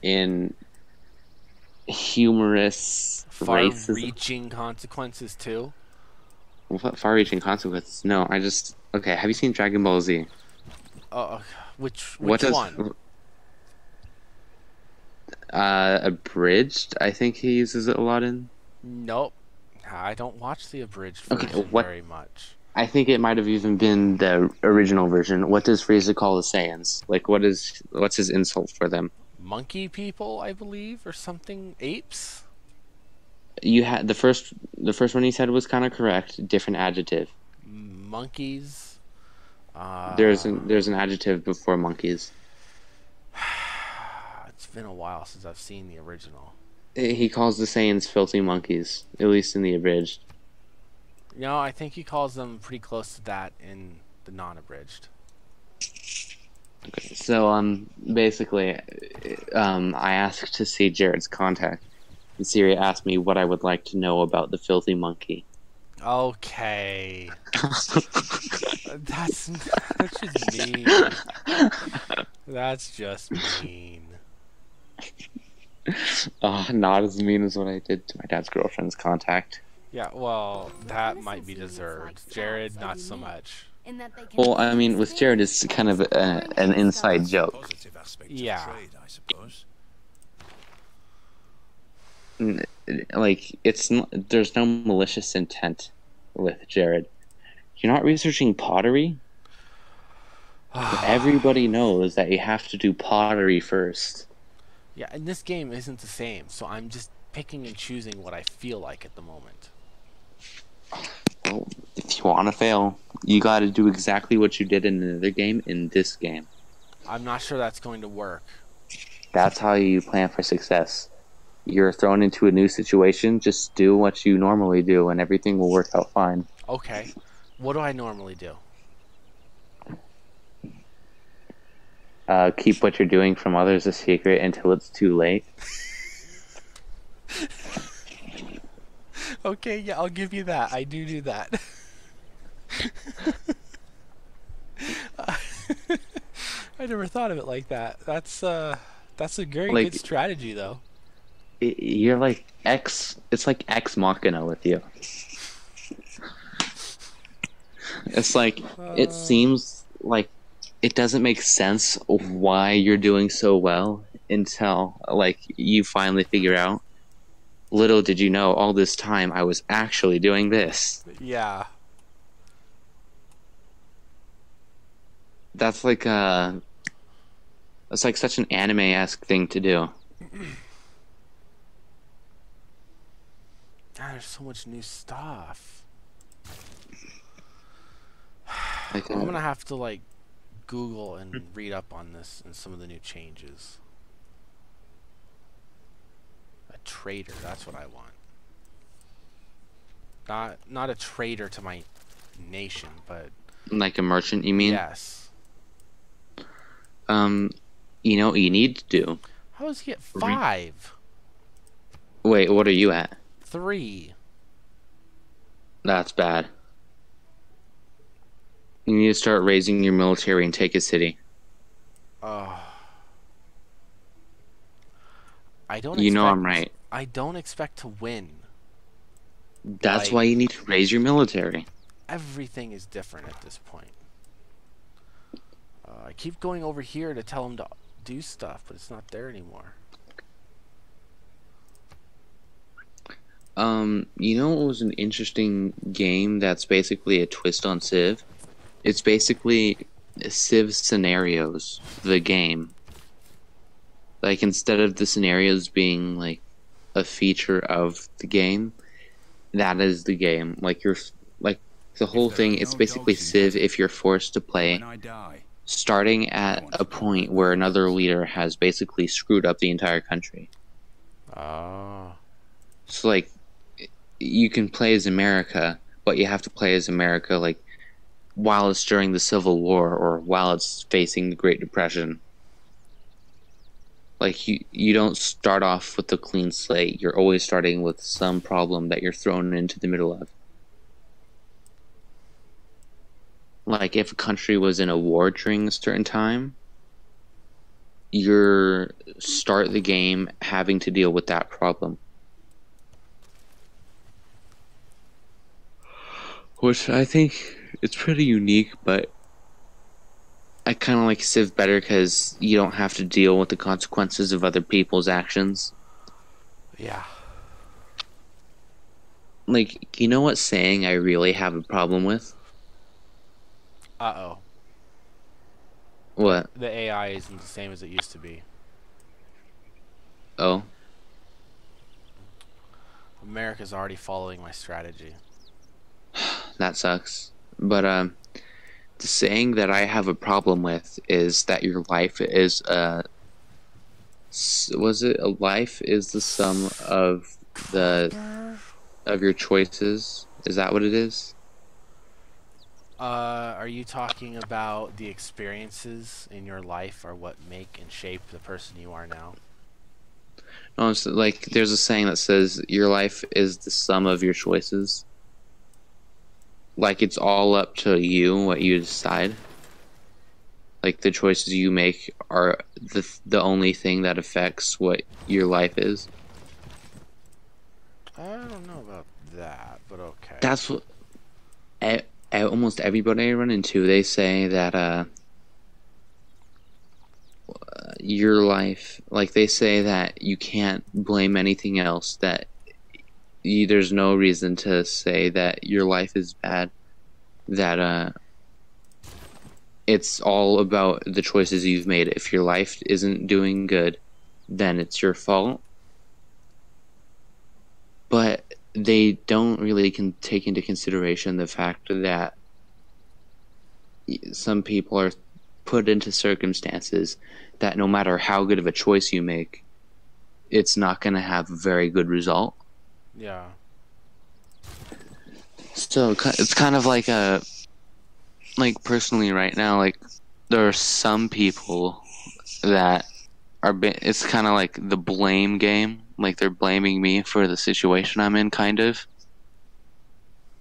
in humorous racism. Far-reaching consequences too. What far-reaching consequences? No, I just okay. Have you seen Dragon Ball Z? Oh, What which does one? abridged? I think he uses it a lot in. Nope. I don't watch the abridged Okay, version what? very much. I think it might have even been the original version. What does Frieza call the Saiyans? Like, what's his insult for them? Monkey people, I believe, or something. Apes? You had the first one he said was kind of correct. Different adjective. Monkeys? There's an adjective before monkeys. It's been a while since I've seen the original. He calls the Saiyans filthy monkeys, at least in the abridged. No, I think he calls them pretty close to that in the non-abridged. Okay, so basically, I asked to see Jared's contact, and Siri asked me what I would like to know about the filthy monkey. Okay. That's just mean. That's just mean. Not as mean as what I did to my dad's girlfriend's contact. Yeah, well, that might be deserved. Jared, not so much. Well, I mean, with Jared, it's kind of an inside joke. Positive aspect Yeah. of trade, I suppose. Like, there's no malicious intent with Jared. You're not researching pottery? Everybody knows that you have to do pottery first. Yeah, and this game isn't the same, so I'm just picking and choosing what I feel like at the moment. Well, if you want to fail, you got to do exactly what you did in another game in this game. I'm not sure that's going to work. That's how you plan for success. You're thrown into a new situation, just do what you normally do, and everything will work out fine. Okay. What do I normally do? Keep what you're doing from others a secret until it's too late. Okay, yeah, I'll give you that. I do that. I never thought of it like that. That's a very Like, good strategy, though. you're like it's like Ex Machina with you. It's like, it seems like it doesn't make sense why you're doing so well until, like, you finally figure out. Little did you know, all this time I was actually doing this. Yeah. That's like such an anime-esque thing to do. God, there's so much new stuff. Like, I'm gonna have to like Google and read up on this and some of the new changes. A traitor, that's what I want. Not a traitor to my nation, but like a merchant, you mean? yes. You know what you need to do? How does he get 5? Wait, what are you at? 3. That's bad. You need to start raising your military and take a city. I don't. You know expect, I'm right. I don't expect to win. That's Like, why you need to raise your military. everything is different at this point. I keep going over here to tell him to do stuff, but it's not there anymore. You know what was an interesting game that's basically a twist on Civ? It's basically Civ scenarios, the game. Like, instead of the scenarios being like a feature of the game, that is the game. Like, like the whole thing, it's basically Civ if you're forced to play starting at a point where another leader has basically screwed up the entire country. Oh. So, like, you can play as America, but you have to play as America, like, while it's during the Civil War or while it's facing the Great Depression. Like, you don't start off with a clean slate. You're always starting with some problem that you're thrown into the middle of. Like, if a country was in a war during a certain time, you start the game having to deal with that problem. Which I think it's pretty unique, but I kind of like Civ better because you don't have to deal with the consequences of other people's actions. Yeah. Like, you know what saying I really have a problem with? Uh-oh. What? The AI isn't the same as it used to be. Oh? America's already following my strategy. That sucks. But, the saying that I have a problem with is that your life is was it a life is the sum of your choices? Is that what it is? Are you talking about the experiences in your life are what make and shape the person you are now? No, it's like there's a saying that says your life is the sum of your choices. Like, it's all up to you what you decide. Like, the choices you make are the only thing that affects what your life is. I don't know about that, but okay. That's what almost everybody I run into, they say that your life, like, they say that you can't blame anything else, that there's no reason to say that your life is bad, that it's all about the choices you've made. If your life isn't doing good, then it's your fault. But they don't really take into consideration the fact that some people are put into circumstances that no matter how good of a choice you make, it's not going to have a very good result. Yeah. So it's kind of like like, personally right now, like, there are some people that it's kind of like the blame game. Like, they're blaming me for the situation I'm in, kind of.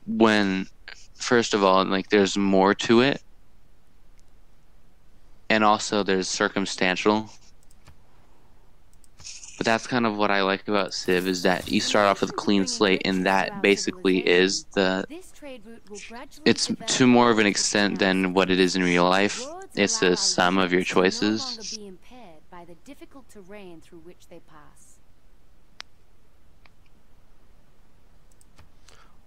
When, first of all, like, there's more to it. And also there's circumstantial. But that's kind of what I like about Civ, is that you start off with a clean slate, and that basically is it's to more of an extent than what it is in real life. It's the sum of your choices. By the difficult terrain through which they pass.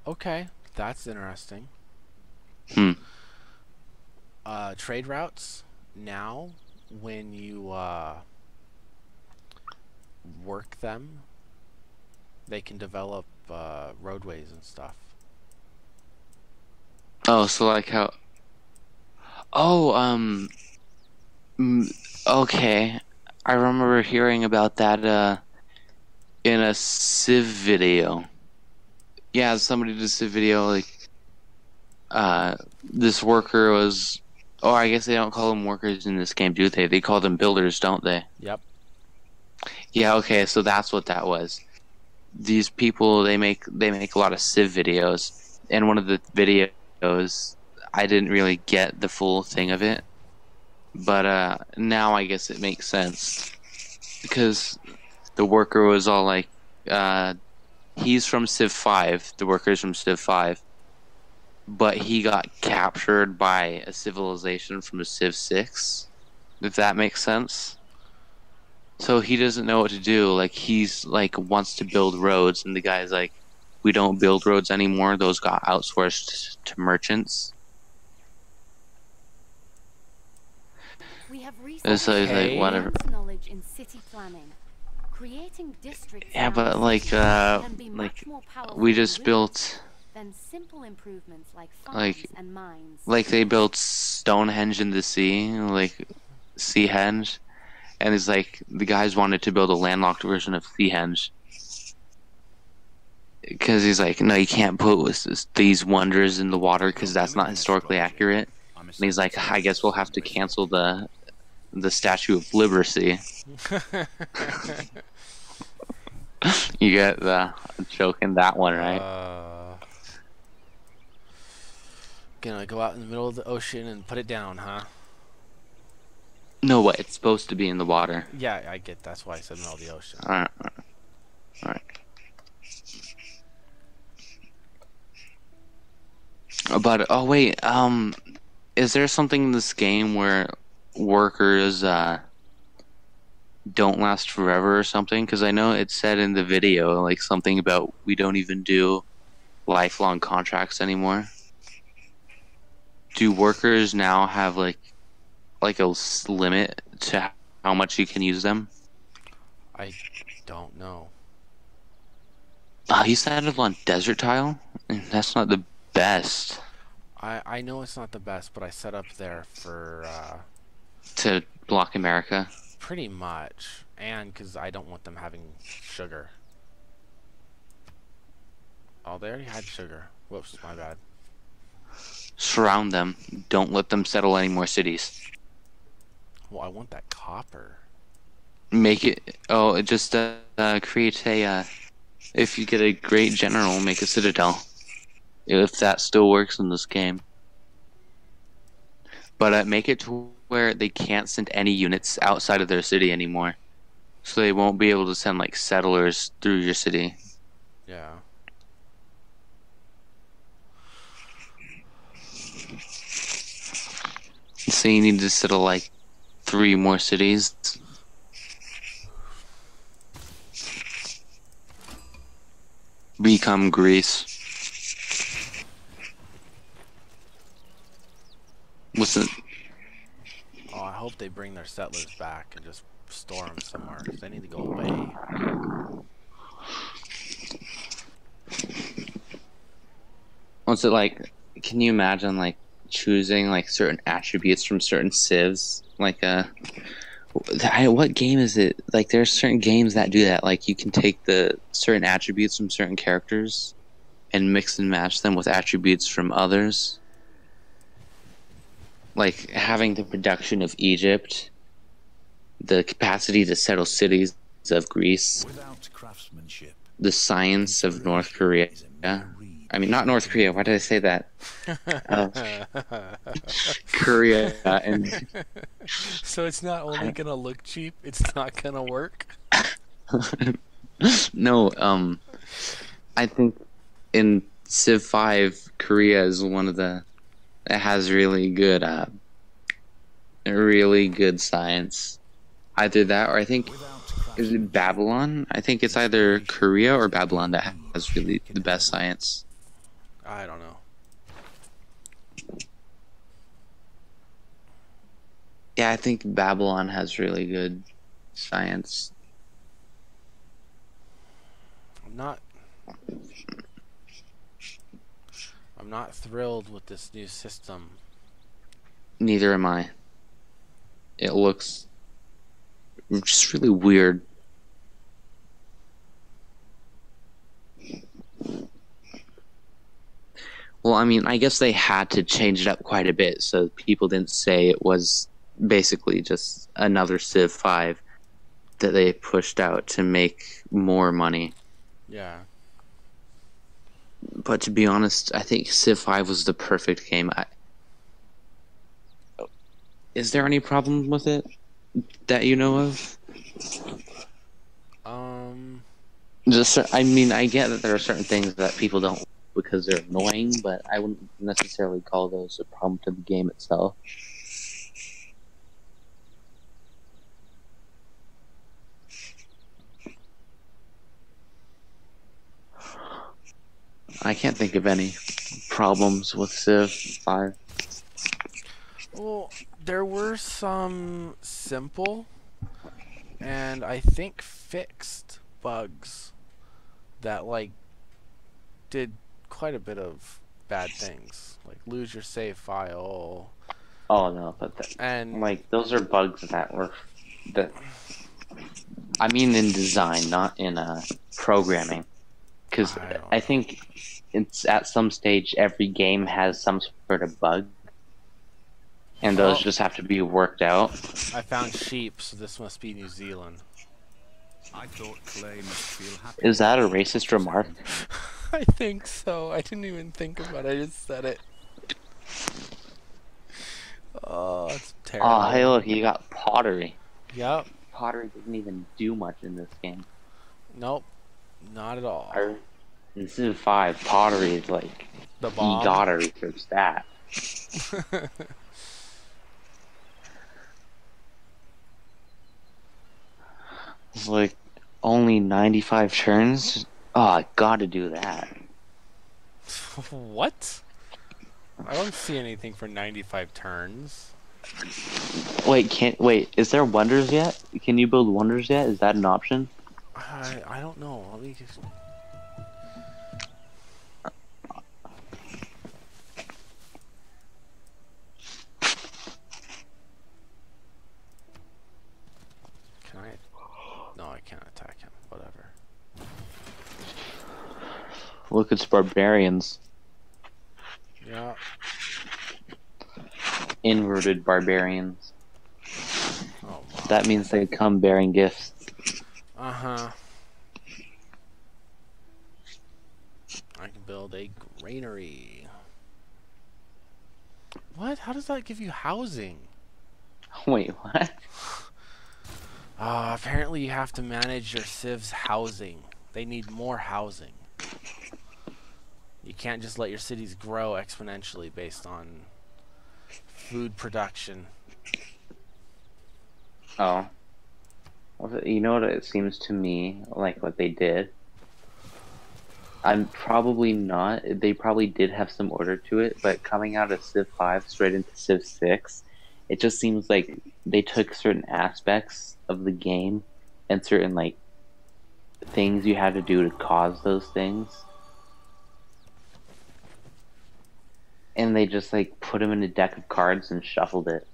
Okay, that's interesting. Trade routes now, when you work them, they can develop roadways and stuff. Oh, so like how? Oh, okay. I remember hearing about that in a Civ video. Yeah, somebody did a Civ video, like, this worker was, oh, I guess they don't call them workers in this game, do they? They call them builders, don't they? Yep. Yeah, okay, so that's what that was. These people, they make a lot of Civ videos, and one of the videos, I didn't really get the full thing of it, but now I guess it makes sense, because the worker was all like, he's from Civ 5. The worker's from Civ 5, but he got captured by a civilization from a Civ 6. If that makes sense. So he doesn't know what to do. Like he's like wants to build roads, and the guy's like, "We don't build roads anymore. Those got outsourced to merchants." We have And so he's like, Okay. "Whatever." knowledge in city planning. Creating districts Yeah, but around cities can be like much more powerful we and just ruthless built than simple improvements like farms like and mines. they built Stonehenge in the sea, like Seahenge, and it's like the guys wanted to build a landlocked version of Seahenge because he's like, no, you can't put these wonders in the water because that's not historically accurate. And he's like, I guess we'll have to cancel the Statue of Liberty. You get the joke in that one, right? Gonna go out in the middle of the ocean and put it down, huh? No, what? It's supposed to be in the water. Yeah, I get. That's why I said middle of the ocean. All right. But oh wait, is there something in this game where workers don't last forever or something? Because I know it said in the video like something about we don't even do lifelong contracts anymore. Do workers now have like a limit to how much you can use them? I don't know. He settled on desert tile. That's not the best I know it's not the best, but I set up there for to block America. pretty much, and because I don't want them having sugar. Oh, they already had sugar. Whoops, my bad. Surround them. Don't let them settle any more cities. Well, I want that copper. Make it. Oh, just create a. If you get a great general, make a citadel. If that still works in this game. But make it to where they can't send any units outside of their city anymore. So they won't be able to send like settlers through your city. Yeah. So you need to settle like 3 more cities. Become Greece. What's it? Oh, I hope they bring their settlers back and just store them somewhere. 'Cause they need to go away. What's it like? Can you imagine like choosing like certain attributes from certain civs? Like what game is it? Like there's certain games that do that. Like you can take the certain attributes from certain characters and mix and match them with attributes from others. Like having the production of Egypt, the capacity to settle cities of Greece, Without craftsmanship, the science of North Korea. I mean, not North Korea. Why did I say that? Korea and So it's not only gonna look cheap, it's not gonna work. no. I think in Civ 5, Korea is one of the that has really good science. Either that, or I think is it Babylon? I think it's either Korea or Babylon that has really the best science. I don't know. Yeah, I think Babylon has really good science. I'm not thrilled with this new system. Neither am I. It looks just really weird. Well, I mean, I guess they had to change it up quite a bit so people didn't say it was basically just another Civ 5 that they pushed out to make more money. Yeah. But to be honest, I think Civ 5 was the perfect game. Is there any problem with it that you know of? I mean, I get that there are certain things that people don't like because they're annoying, but I wouldn't necessarily call those a problem to the game itself. I can't think of any problems with Civ 5. Well, there were some simple and I think fixed bugs that like did quite a bit of bad things, like lose your save file, Oh no, but and like those are bugs that I mean in design, not in programming. Because I don't I know. think it's at some stage every game has some sort of bug, and those Oh, just have to be worked out. I found sheep, so this must be New Zealand. I thought Clay must feel happy. Is that a racist remark? I think so. I didn't even think about it. I just said it. Oh, it's terrible. Oh, hey, look, you got pottery. Yep. Pottery doesn't even do much in this game. Nope. Not at all. In Civ 5, pottery is like, The you bomb. gotta research that. It's like only 95 turns? Oh, I gotta do that. What? I don't see anything for 95 turns. Wait, is there wonders yet? Can you build wonders yet? Is that an option? I don't know. Let me just... Can I? No, I can't attack him. Whatever. Look, it's barbarians. Yeah. Inverted barbarians. Oh, wow. That means they come bearing gifts. Uh-huh. I can build a granary. What? How does that give you housing? Wait, what? Apparently you have to manage your civ's housing. They need more housing. You can't just let your cities grow exponentially based on food production. Oh. Well, you know what it seems to me like what they did? I'm probably not. They probably did have some order to it, but coming out of Civ 5 straight into Civ 6, it just seems like they took certain aspects of the game and certain like things you had to do to cause those things, and they just like put them in a deck of cards and shuffled it.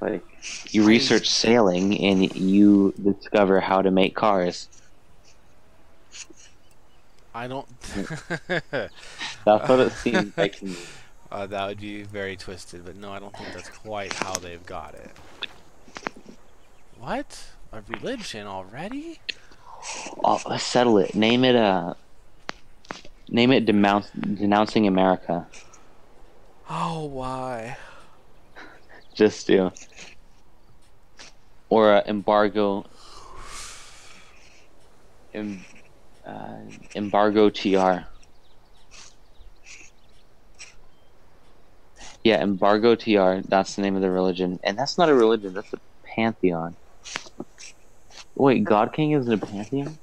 Like you research sailing and you discover how to make cars. I don't... That's what it seems like to me. that would be very twisted, but no, I don't think that's quite how they've got it. What? A religion already? Oh, let's settle it. Name it denouncing America. Oh, why? Just do. Or embargo. Embargo TR. Yeah, embargo TR. That's the name of the religion, and that's not a religion. That's a pantheon. Wait, God King isn't a pantheon?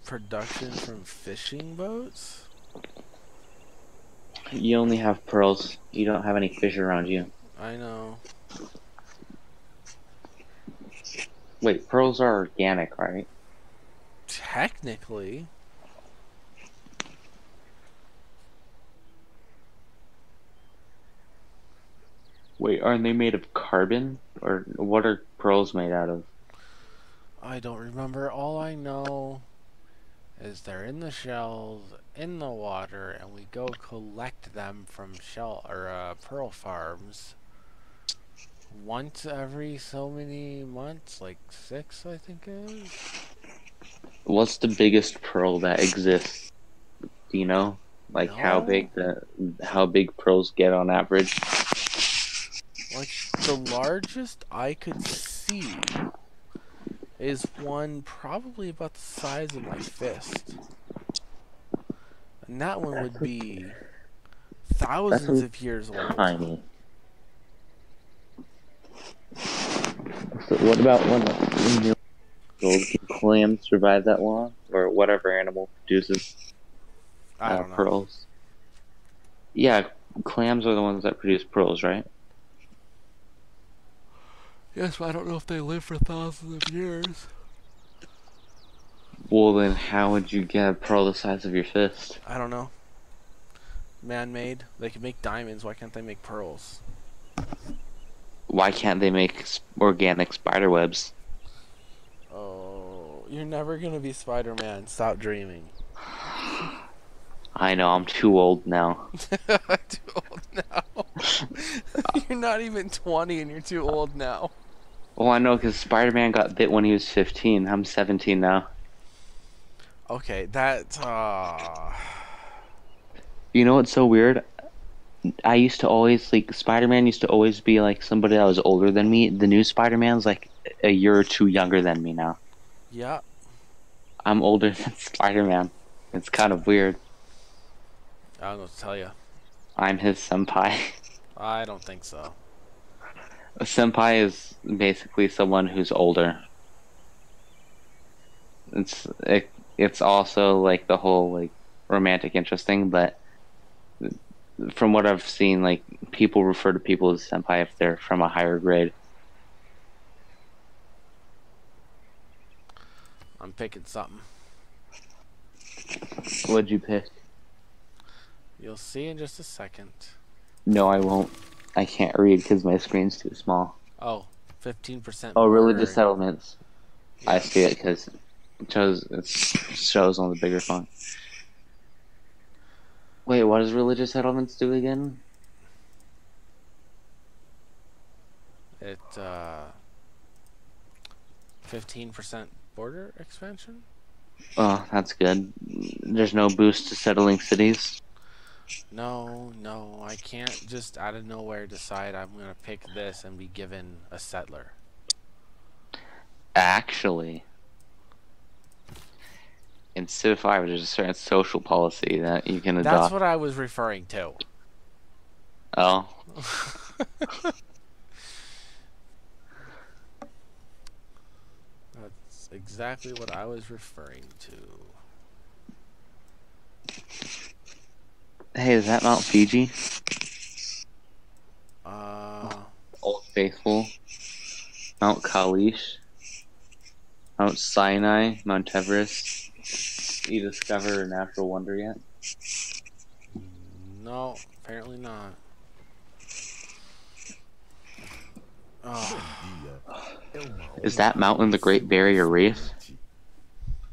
Production from fishing boats? You only have pearls. You don't have any fish around you. I know. Wait, pearls are organic, right? Technically. Wait, aren't they made of carbon? Or what are pearls made out of? I don't remember. All I know is they're in the shells, in the water, and we go collect them from pearl farms once every so many months, like 6, I think it is. What's the biggest pearl that exists? Do you know? Like No. how big pearls get on average? Like, the largest I could see is one probably about the size of my fist. And that one would be That's thousands a of years old. tiny. So what about when you're old? Can clams survive that long, or whatever animal produces I don't know. pearls? Yeah, clams are the ones that produce pearls, right? Yes, but I don't know if they live for thousands of years. Well, then how would you get a pearl the size of your fist? I don't know. Man-made. They can make diamonds. Why can't they make pearls? Why can't they make organic spider webs? Oh, you're never gonna be Spider-Man. Stop dreaming. I know, I'm too old now. Too old now. You're not even 20 and you're too old now. Well, I know because Spider-Man got bit when he was 15. I'm 17 now. Okay, that. You know what's so weird? I used to always, like, Spider-Man used to always be, like, somebody that was older than me. The new Spider-Man's, like, a year or two younger than me now. Yeah. I'm older than Spider-Man. It's kind of weird. I don't know what to tell you. I'm his senpai. I don't think so. A senpai is basically someone who's older. It's also, like, the whole, like, romantic interest thing, but from what I've seen, like, people refer to people as senpai if they're from a higher grade. I'm picking something. What'd you pick? You'll see in just a second. No, I won't. I can't read because my screen's too small. Oh, 15% Oh, border. religious settlements. Yeah. I see it because it shows on the bigger font. Wait, what does religious settlements do again? It, 15% border expansion? Oh, that's good. There's no boost to settling cities. No, I can't just out of nowhere decide I'm gonna pick this and be given a settler. Actually, in Civ 5, there's a certain social policy that you can That's adopt. what I was referring to. Oh, That's exactly what I was referring to. hey, is that Mount Fiji? Old Faithful, Mount Kalish, Mount Sinai, Mount Everest. You discover a natural wonder yet? No, apparently not. Is that mountain the Great Barrier Reef?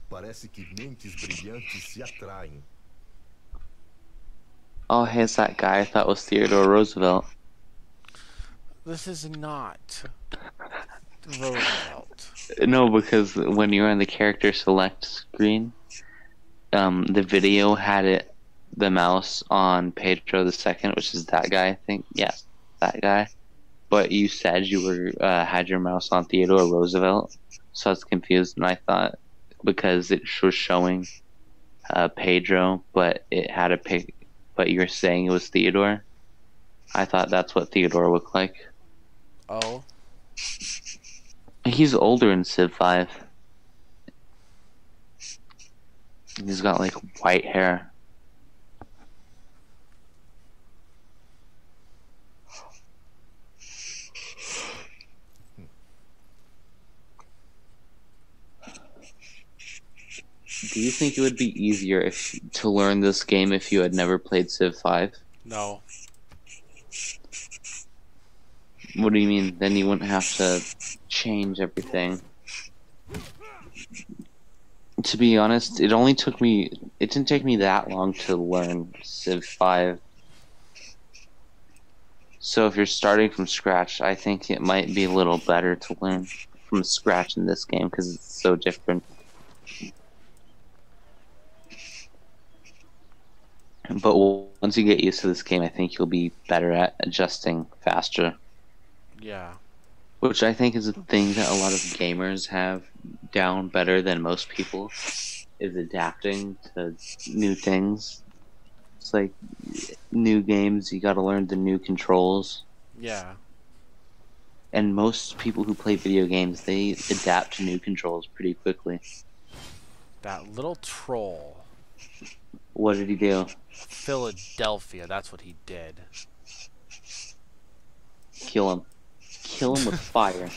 Parece que mentes brilhantes se atraem. Oh, hey, it's that guy I thought was Theodore Roosevelt. This is not Roosevelt. No, because when you're on the character select screen, the video had the mouse on Pedro II, which is that guy, I think. Yeah, that guy. But you said you were had your mouse on Theodore Roosevelt, so I was confused, and I thought because it was showing Pedro, but it had a pic, but you're saying it was Theodore. I thought that's what Theodore looked like. Oh. He's older in Civ 5. He's got like white hair. Do you think it would be easier to learn this game if you had never played Civ 5? No. What do you mean? Then you wouldn't have to change everything. To be honest, it didn't take me that long to learn Civ 5. So if you're starting from scratch, I think it might be a little better to learn from scratch in this game because it's so different. But once you get used to this game, I think you'll be better at adjusting faster. Yeah. Which I think is a thing that a lot of gamers have down better than most people, is adapting to new things. It's like new games, you gotta learn the new controls. Yeah. And most people who play video games, they adapt to new controls pretty quickly. That little troll. What did he do? Philadelphia, that's what he did. Kill him. Kill him with fire.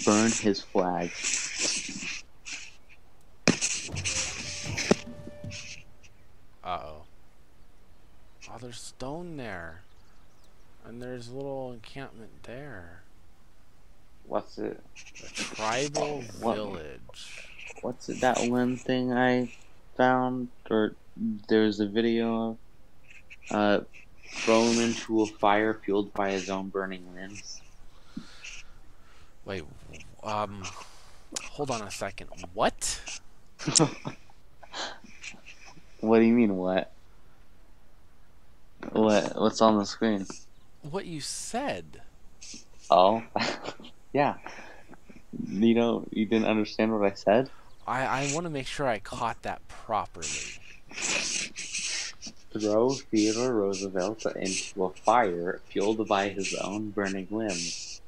Burn his flag. Uh-oh. Oh, there's stone there. And there's a little encampment there. What's it? A tribal village. What's it, that one thing I found? Or there's a video of throw him into a fire fueled by his own burning limbs. Wait, hold on a second. What? What do you mean, what? What's on the screen? What you said. Oh? Yeah. You didn't understand what I said? I want to make sure I caught that properly. Throw Theodore Roosevelt into a fire fueled by his own burning limbs.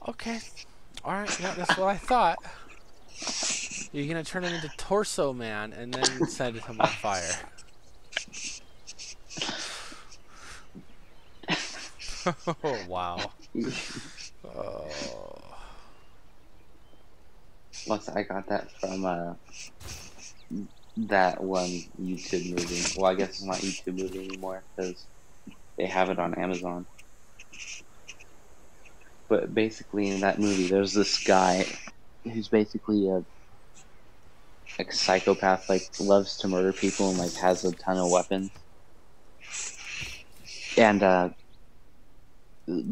Okay. Alright, yeah, that's what I thought. You're gonna turn him into Torso Man and then set him on fire. Oh, wow. Oh. Plus, I got that from that one YouTube movie. Well, I guess it's not YouTube movie anymore because they have it on Amazon. But basically, in that movie, there's this guy who's basically a psychopath, like loves to murder people and like has a ton of weapons. And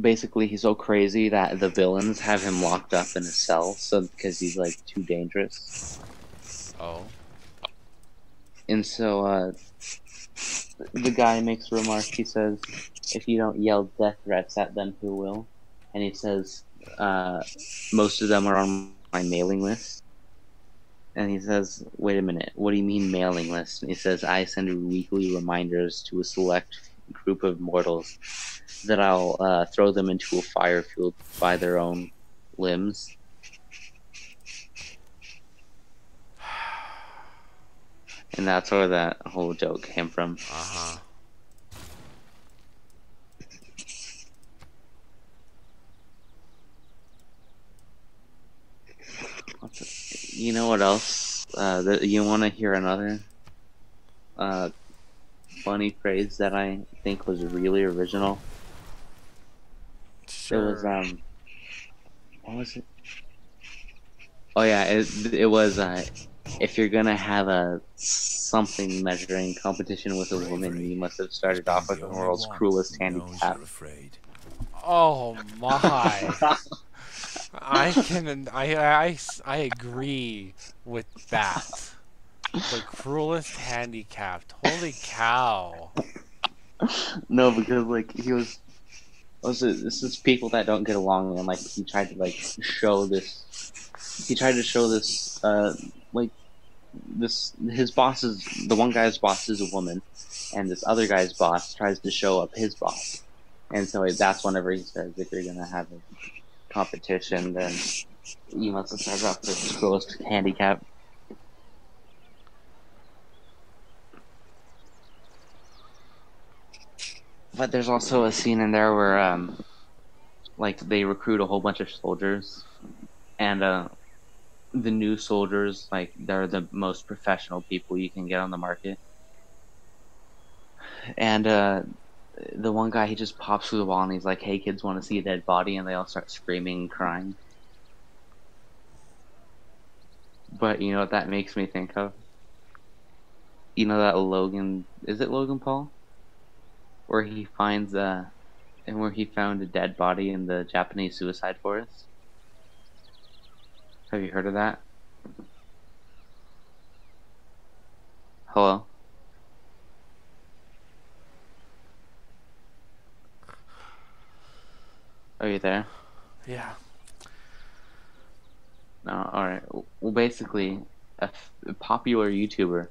basically, he's so crazy that the villains have him locked up in a cell, so because he's like too dangerous. Oh. And so the guy makes a remark. He says, "If you don't yell death threats at them, who will?" And he says, "Most of them are on my mailing list." And he says, "Wait a minute, what do you mean mailing list?" And he says, "I send weekly reminders to a select group of mortals that I'll throw them into a fire fueled by their own limbs." And that's where that whole joke came from. Uh-huh. You know what else? You want to hear another funny phrase that I think was really original? Sure. It was what was it? Oh yeah, it was if you're gonna have a something measuring competition with a woman, you must have started off with the world's cruelest handicap. Oh my. I agree with that. The cruelest handicapped. Holy cow. No, because like he was this is people that don't get along, and like he tried to show this. He tried to show this like this his boss is the one guy's boss is a woman, and this other guy's boss tries to show up his boss, and so that's whenever he says, if you're gonna have a competition, then you must start off with the cruelest handicap. But there's also a scene in there where like they recruit a whole bunch of soldiers, and the new soldiers, like, they're the most professional people you can get on the market. And the one guy, he just pops through the wall and he's like, "Hey kids, want to see a dead body?" And they all start screaming and crying. But you know what that makes me think of? You know that Logan, is it Logan Paul? Where he finds and where he found a dead body in the Japanese suicide forest. Have you heard of that? Hello? Are you there? Yeah. No, alright. Well, basically, a popular YouTuber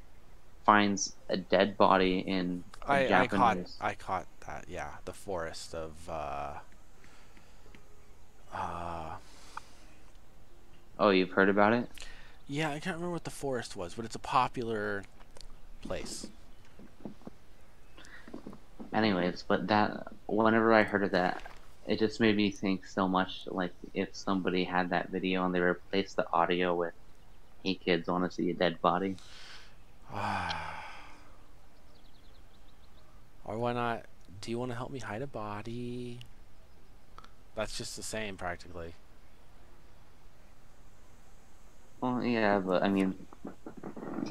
finds a dead body in a Japanese. I caught that. Yeah, the forest of uh Oh, you've heard about it? yeah, I can't remember what the forest was, but it's a popular place. Anyways, but that whenever I heard of that, it just made me think so much like if somebody had that video and they replaced the audio with "Hey kids, want to see a dead body?" Or why not? Do you want to help me hide a body? That's just the same, practically. Well, yeah, but I mean,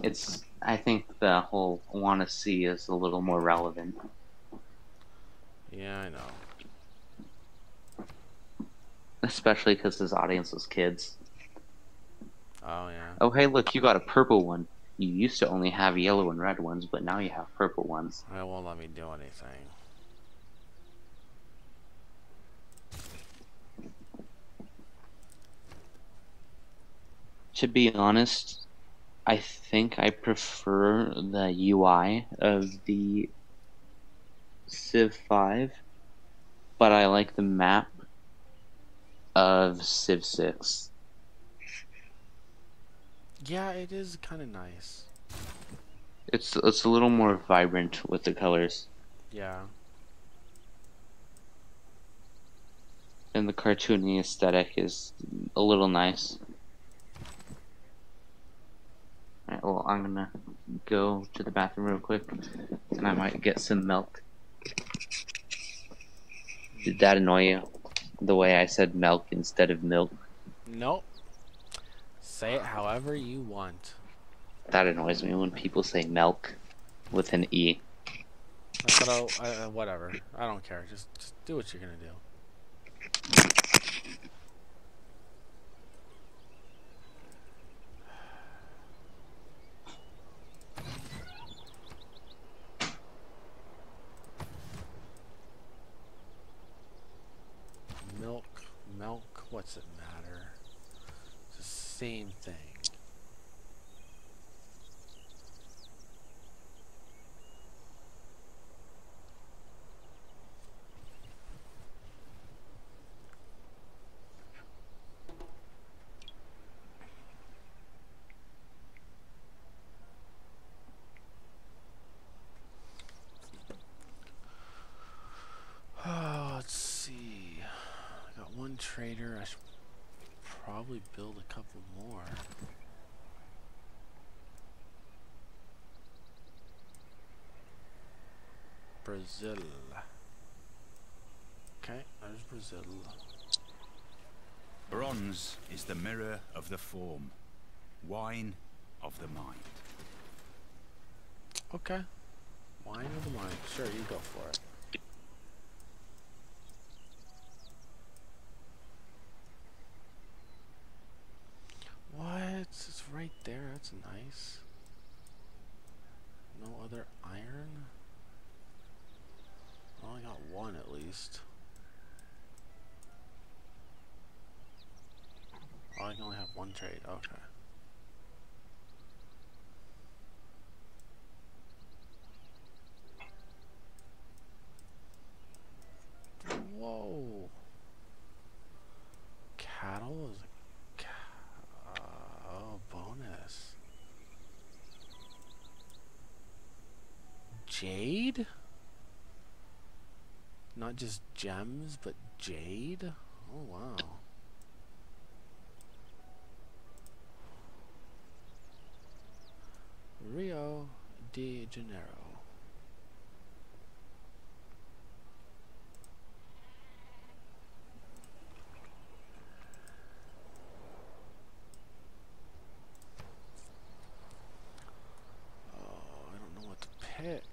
it's. I think the whole "want to see" is a little more relevant, Yeah, I know. especially because his audience was kids. Oh yeah. Oh, hey, look, you got a purple one. You used to only have yellow and red ones, but now you have purple ones. It won't let me do anything. To be honest, I think I prefer the UI of the Civ 5, but I like the map of Civ 6. Yeah, it is kind of nice. It's a little more vibrant with the colors, Yeah. and the cartoony aesthetic is a little nice. Alright, well, I'm gonna go to the bathroom real quick, and I might get some milk. Did that annoy you? The way I said milk instead of milk? Nope. Say it however you want. That annoys me when people say milk with an E. Whatever. I don't care. Just do what you're gonna do. Milk, what's it matter? It's the same thing. Oh, let's see. I got one trader. I should probably build a couple more. Brazil. Okay, there's Brazil. Bronze is the mirror of the form, wine of the mind. Okay. Wine of the mind. Sure, you go for it. What? It's right there. That's nice. No other iron? I only got one at least. Oh, I can only have one trade. Okay. Whoa. Cattle is oh, bonus. Jade? Not just gems, but jade? Oh, wow. Rio de Janeiro. Oh, I don't know what to pick.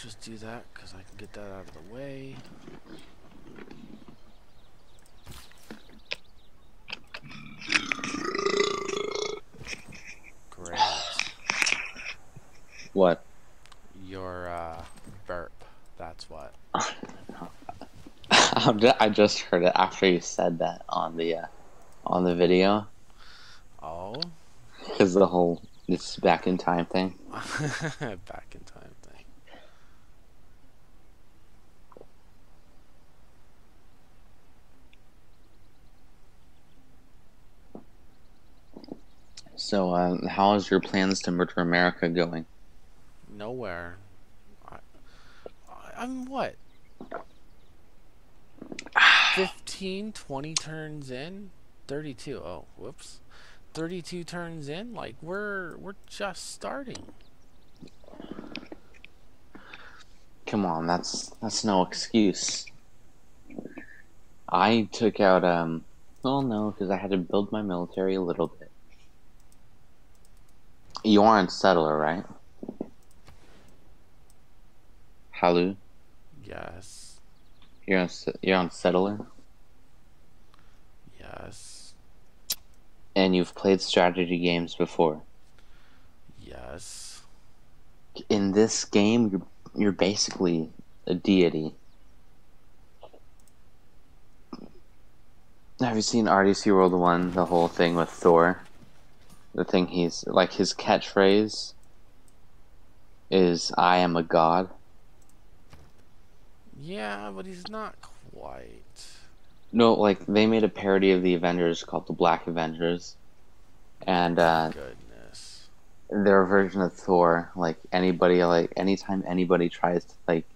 let's just do that because I can get that out of the way. Great. What? Your burp. That's what. I just heard it after you said that on the video, Oh. because the whole it's back in time thing. Back in time thing. So, how is your plans to murder America going? Nowhere. I'm what? 15, 20 turns in? 32. Oh, whoops. 32 turns in? Like we're just starting. Come on, that's no excuse. I took out well, no, because I had to build my military a little bit. You are on settler, right? Halu, Yes. you're on settler, Yes. and you've played strategy games before. Yes. In this game, you're basically a deity. Have you seen RDC World 1, the whole thing with Thor? The thing he's like, his catchphrase is "I am a god." Yeah, but he's not quite. No, like they made a parody of the Avengers called the Black Avengers, and Goodness. their version of Thor, like anybody, like anytime anybody tries to like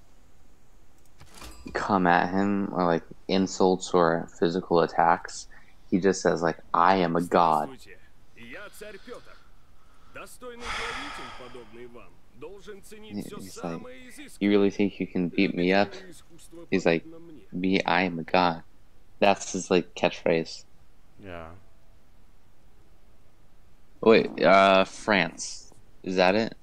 come at him or like insults or physical attacks, he just says like, "I am a god." Здравствуйте. Я царь Петр. Достойный правитель, подобный вам, должен ценить все He's like, самое "You изысканное. really think you can beat me up?" Любительное искусство, He's like, подобно мне. "Me, I am a god." That's his like catchphrase. Yeah. Wait, France. Is that it?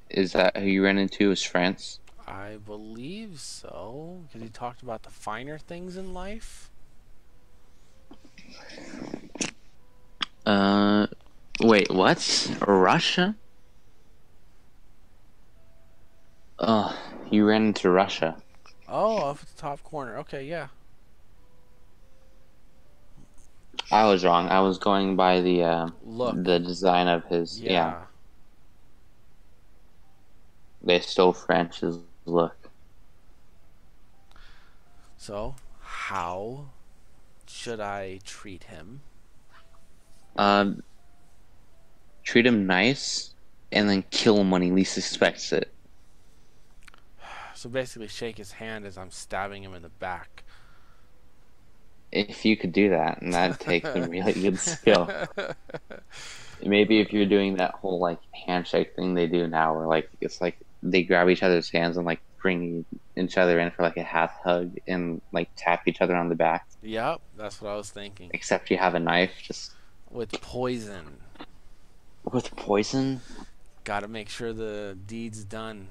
Is that who you ran into? Is France? I believe so. Because he talked about the finer things in life. Wait, what? Russia? Oh, you ran into Russia. Oh, up at the top corner. Okay, yeah. I was wrong. I was going by Look. the design of his. Yeah, they stole French's look. So, how should I treat him? Treat him nice, and then kill him when he least expects it. So basically shake his hand as I'm stabbing him in the back. If you could do that, and that takes some really good skill. Maybe if you're doing that whole like handshake thing they do now, where like it's like they grab each other's hands and like bring each other in for like a half hug and like tap each other on the back. Yep, that's what I was thinking. Except you have a knife, just With poison. with poison. Gotta make sure the deed's done.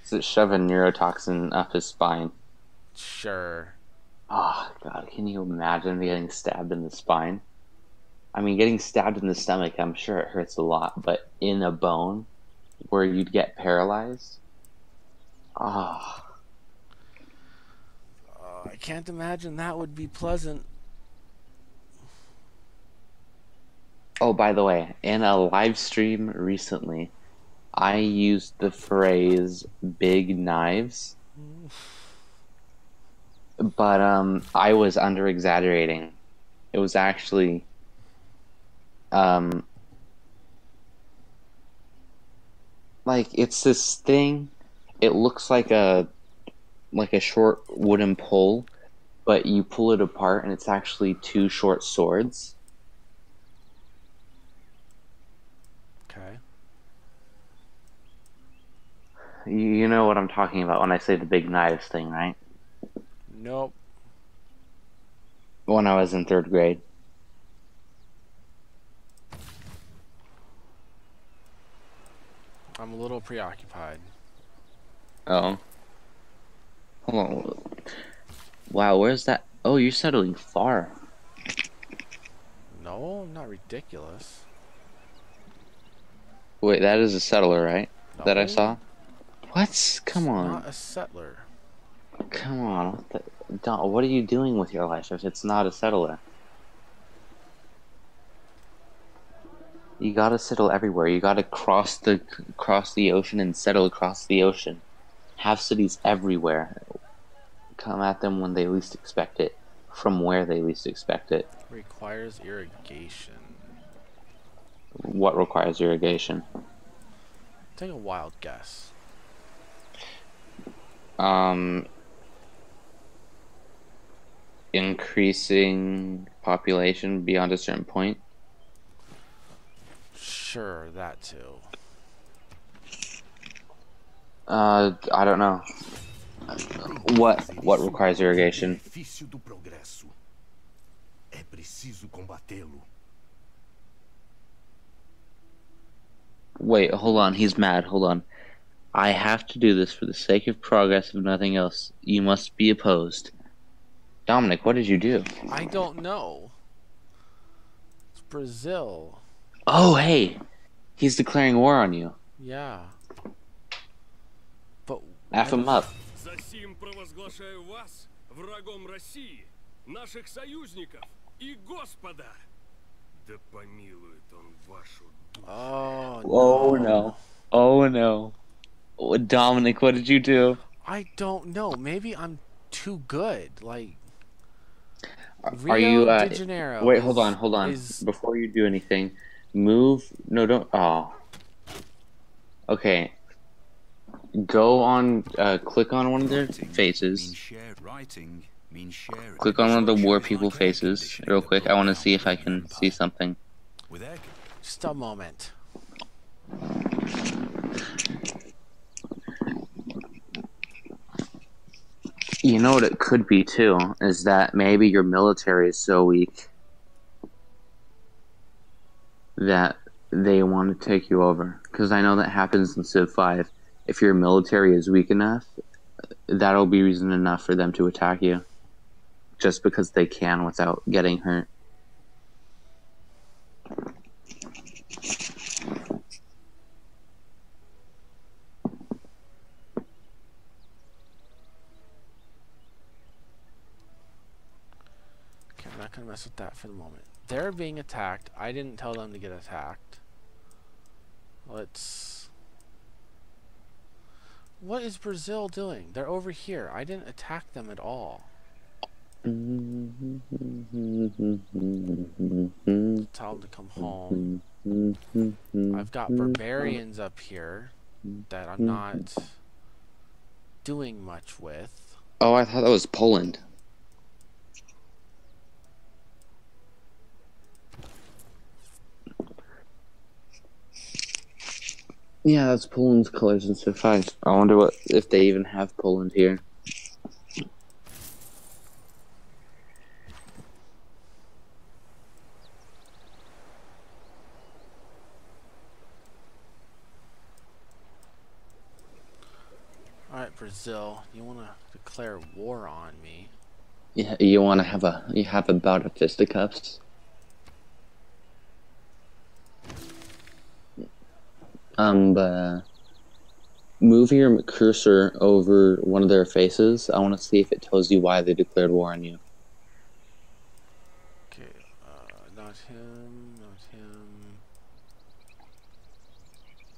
Does it shove a neurotoxin up his spine? Sure. Oh god, can you imagine getting stabbed in the spine? I mean, getting stabbed in the stomach, I'm sure it hurts a lot, but in a bone where you'd get paralyzed? Ah. I can't imagine that would be pleasant. Oh, by the way, in a live stream recently, I used the phrase "big knives," but I was under exaggerating. It was actually like it's this thing. It looks like a short wooden pole, but you pull it apart and it's actually two short swords. Okay. You know what I'm talking about when I say the big knives thing, right? Nope. When I was in third grade. I'm a little preoccupied. Oh. Hold on. Wow, where's that? Oh, you're settling far. No, I'm not ridiculous. Wait, that is a settler, right? That I No, saw? What? Come it's on. not a settler. Come on. What are you doing with your life if it's not a settler? You gotta settle everywhere. You gotta cross the ocean and settle across the ocean. Have cities everywhere. Come at them when they least expect it, from where they least expect it. Requires irrigation. What requires irrigation? Take a wild guess. Increasing population beyond a certain point. Sure, that too. I don't know. What requires irrigation? Benefício do progresso. É preciso combatê-lo. Wait, hold on. He's mad. Hold on. I have to do this for the sake of progress, if nothing else. You must be opposed. Dominic, what did you do? I don't know. It's Brazil. Oh, hey! He's declaring war on you. Yeah. But F him up. Засим провозглашаю вас врагом России, наших союзников и Господа. Да помилует он вашу душу. Oh no. Oh no. Dominic, what did you do? I don't know. Maybe I'm too good. Like Are you Rio de Janeiro. Wait, hold on. Before you do anything, move. No, don't. Oh. Okay. Go on. Click on one of their faces. Click on one of the war people faces real quick. I want to see if I can see something. Just a moment. You know what it could be too, is that maybe your military is so weak that they want to take you over. Because I know that happens in Civ 5. If your military is weak enough, that'll be reason enough for them to attack you. Just because they can without getting hurt. I'm not gonna mess with that for the moment. They're being attacked. I didn't tell them to get attacked. Let's... What is Brazil doing? They're over here. I didn't attack them at all. Tell them to come home. I've got barbarians up here that I'm not doing much with. Oh, I thought that was Poland. Yeah, that's Poland's colors in Civ 5. I wonder if they even have Poland here. Alright, Brazil, you want to declare war on me? Yeah, you want to have a bout of fisticuffs? Move your cursor over one of their faces. I want to see if it tells you why they declared war on you. Okay, not him, not him.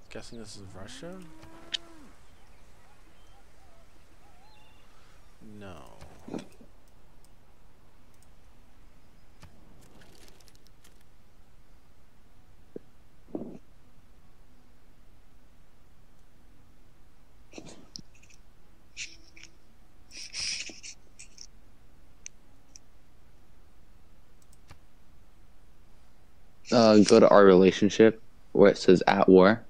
Guessing this is Russia? No. Go to our relationship where it says at war.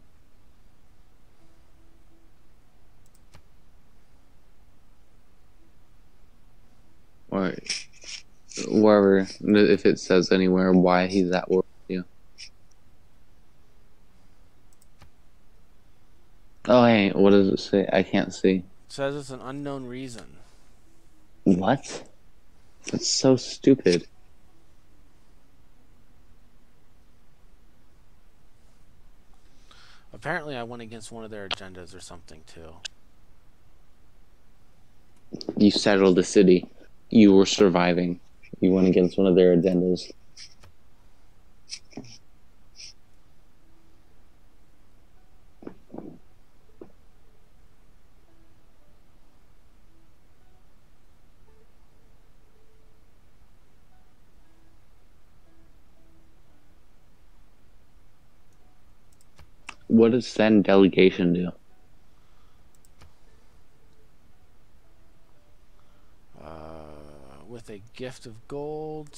Or wherever, if it says anywhere why he's at war with you. Oh, hey, what does it say? I can't see. It says it's an unknown reason. What? That's so stupid. Apparently, I went against one of their agendas or something too. You settled the city. You were surviving. You went against one of their agendas. What does send delegation do? With a gift of gold,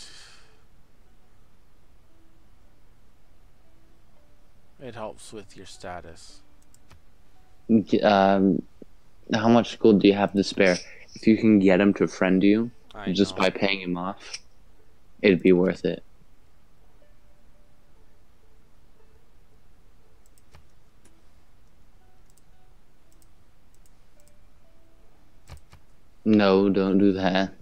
it helps with your status. How much gold do you have to spare? If you can get him to friend you, I just know. by paying him off, it'd be worth it. No, don't do that.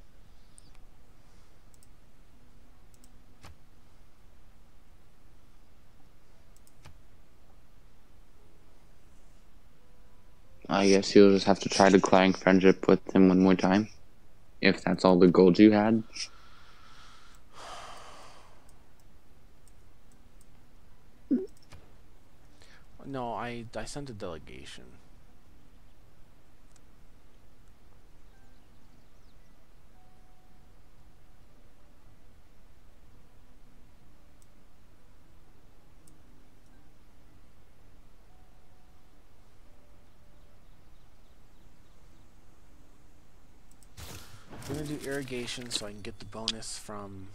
I guess you'll just have to try declaring friendship with him one more time. If that's all the gold you had. No, I sent a delegation. I'm gonna do irrigation so I can get the bonus from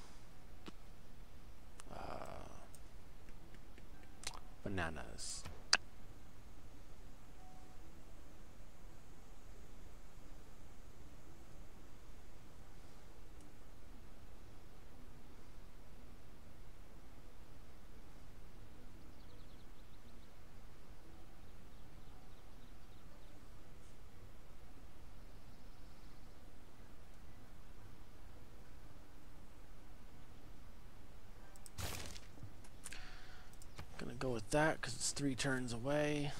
bananas. Gonna go with that because it's 3 turns away.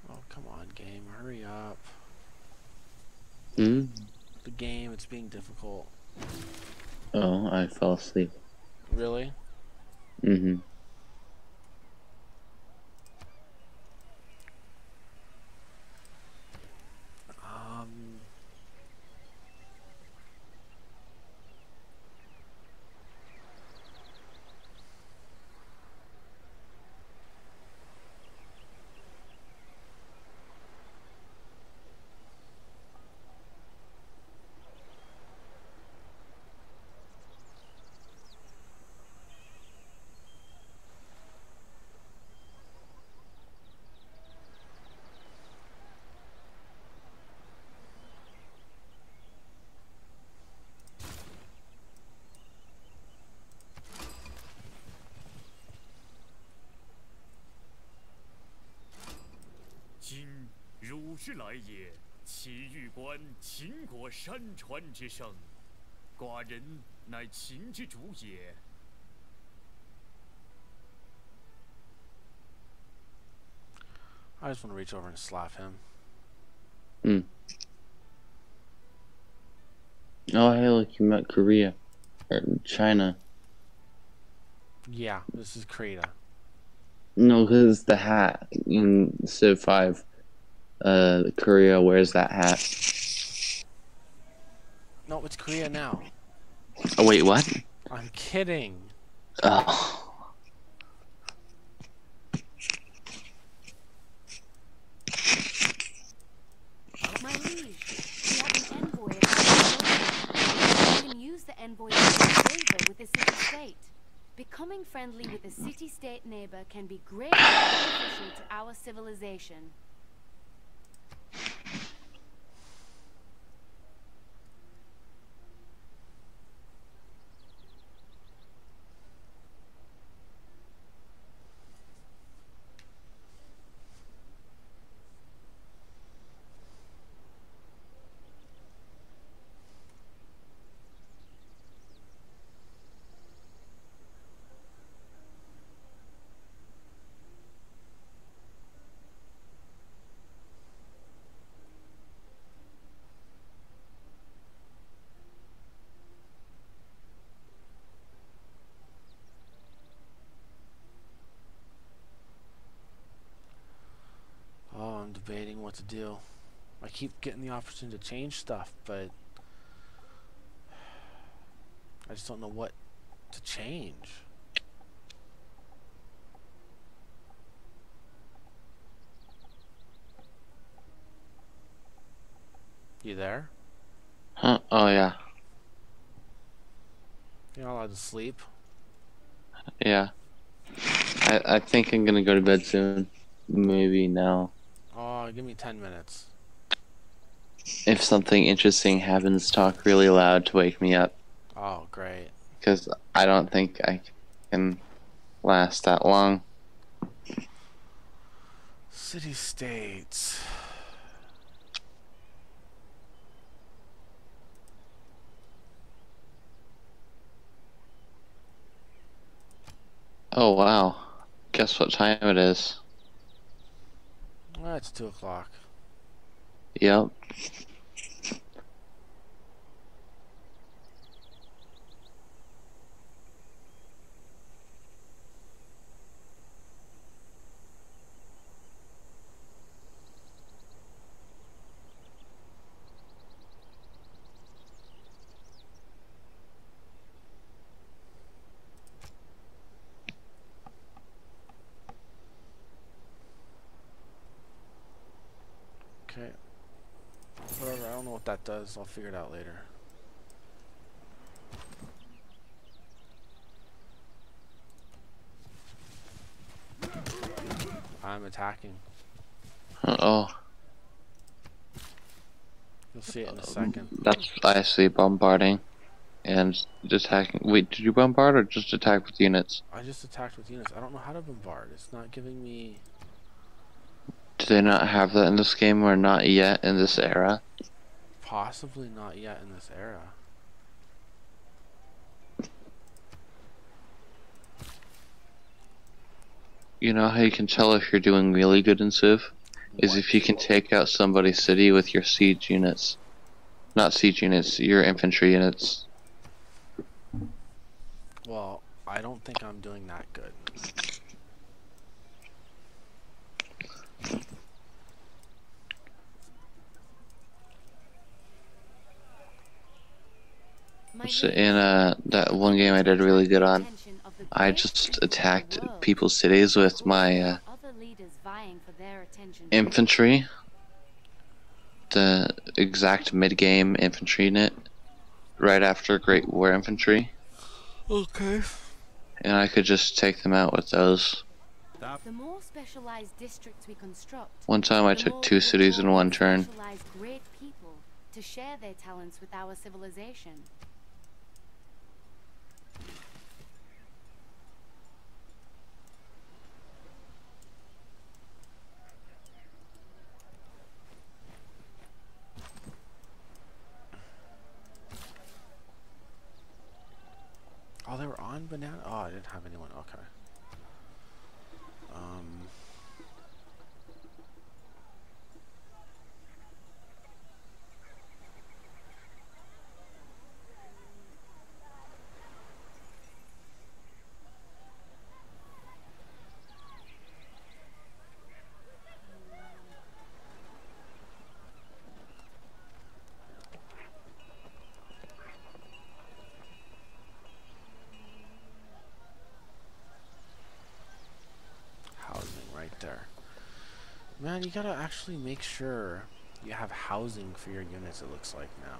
Oh, come on, game. Hurry up. Hmm? The game, it's being difficult. Oh, I fell asleep. Really? Mm-hmm. Um,今汝之来也，其欲观秦国山川之声。寡人乃秦之主也。I just want to reach over and slap him. Hmm. Oh, hey, look, you met Korea. Or China. Yeah, this is Krita. No, because it's the hat in Civ 5. Korea wears that hat. No, it's Korea now. Oh, wait, what? I'm kidding. Oh. My liege, we have an envoy at our disposal. You can use the envoy to favor with the city-state. Becoming friendly with a city-state neighbor can be greatly beneficial to our civilization. Oh, I'm debating what to do. I keep getting the opportunity to change stuff, but I just don't know what to change. You there? Huh? Oh, yeah. You're not allowed to sleep? Yeah. I think I'm gonna go to bed soon. Maybe now. Oh, give me 10 minutes. If something interesting happens, talk really loud to wake me up. Oh, great. Because I don't think I can last that long. City-states. Oh, wow. Guess what time it is? Well, it's 2 o'clock. Yep. Okay. Whatever, I don't know what that does. I'll figure it out later. I'm attacking. Oh, You'll see it in a second. that's I see bombarding and attacking. Wait, did you bombard or just attack with units? I just attacked with units. I don't know how to bombard. It's not giving me... Do they not have that in this game or not yet in this era? Possibly not yet in this era. You know how you can tell if you're doing really good in Civ? Is What? if you can take out somebody's city with your siege units. Not siege units, your infantry units. Well, I don't think I'm doing that good. My So liege, in that one game I did really good on, attention of the I great just people of the attacked world. people's cities with There my are other leaders vying for their attention. infantry. The exact mid-game infantry unit. Right after Great War Infantry. Okay. And I could just take them out with those. The more specialized districts we construct, One time I the took more 2 we cities in will one call turn. specialized great people to share their talents with our civilization. Oh, they were on banana? Oh, I didn't have anyone. Okay. Man, you gotta actually make sure you have housing for your units, it looks like now.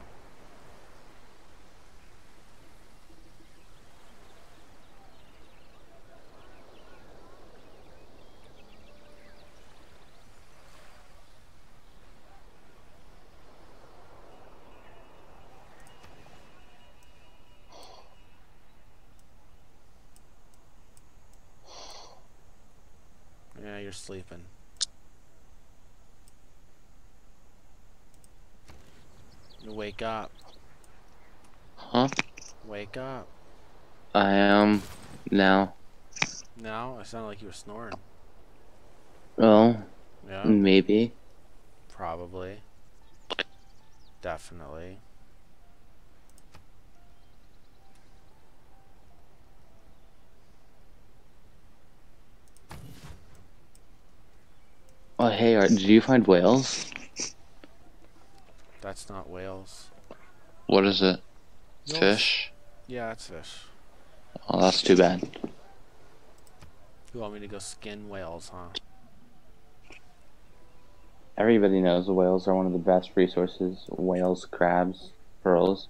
Yeah, you're sleeping. You wake up. Huh? Wake up. I am now. Now? It sounded like you were snoring. Oh, Yeah, maybe. probably. Definitely. Oh, hey, did you find whales? That's not whales. What is it? You almost... Fish? Yeah, it's fish. Oh, that's too bad. You want me to go skin whales, huh? Everybody knows whales are one of the best resources. Whales, crabs, pearls.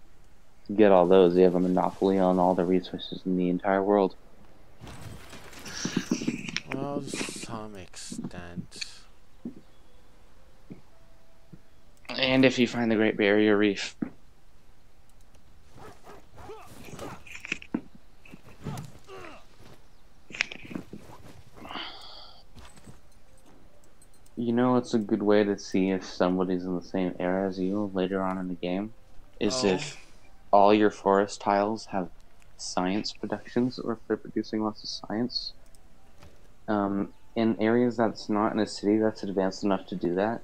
Get all those, you have a monopoly on all the resources in the entire world. Well, to some extent. And if you find the Great Barrier Reef. You know, it's a good way to see if somebody's in the same era as you later on in the game. Is Oh. if all your forest tiles have science productions, or if they're producing lots of science. In areas that's not in a city that's advanced enough to do that,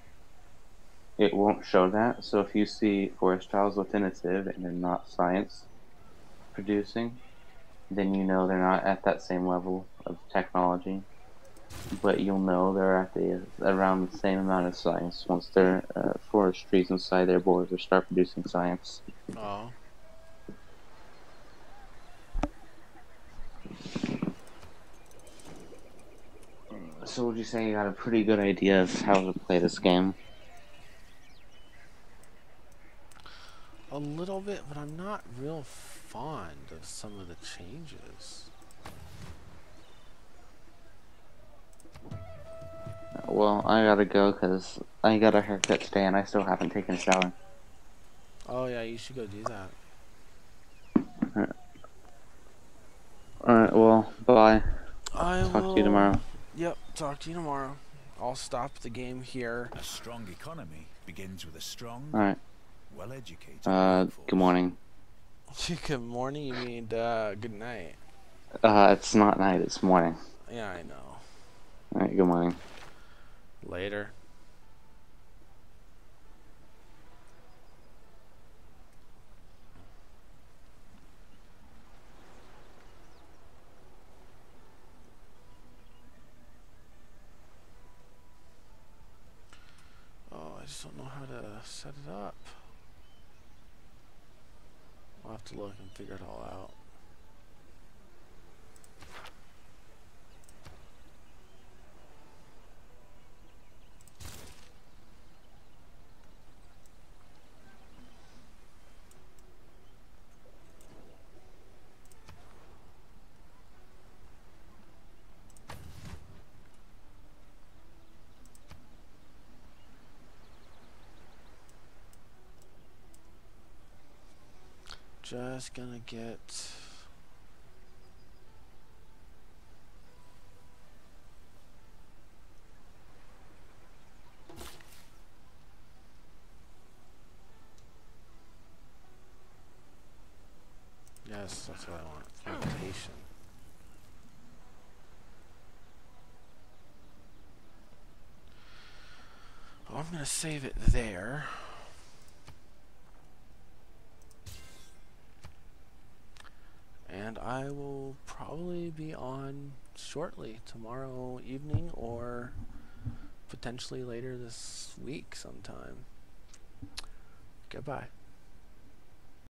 it won't show that. So if you see forest tiles within a civ and they're not science producing, then you know they're not at that same level of technology. But you'll know they're at around the same amount of science once their forest trees inside their borders start producing science. Oh. So would you say you got a pretty good idea of how to play this game? A little bit, but I'm not real fond of some of the changes. Well, I gotta go because I got a haircut today and I still haven't taken a shower. Oh yeah, you should go do that. Alright, well, bye. I Talk will... to you tomorrow. Yep, talk to you tomorrow. I'll stop the game here. A strong economy begins with a strong, Alright. well-educated workforce. Good morning. Good morning, you mean good night. It's not night, it's morning. Yeah, I know. Alright, good morning. Later. Oh, I just don't know how to set it up. I'll have to look and figure it all out. Just gonna get... Yes, that's what I want. Fermentation. Oh, I'm gonna save it there. And I will probably be on shortly, tomorrow evening or potentially later this week sometime. Goodbye.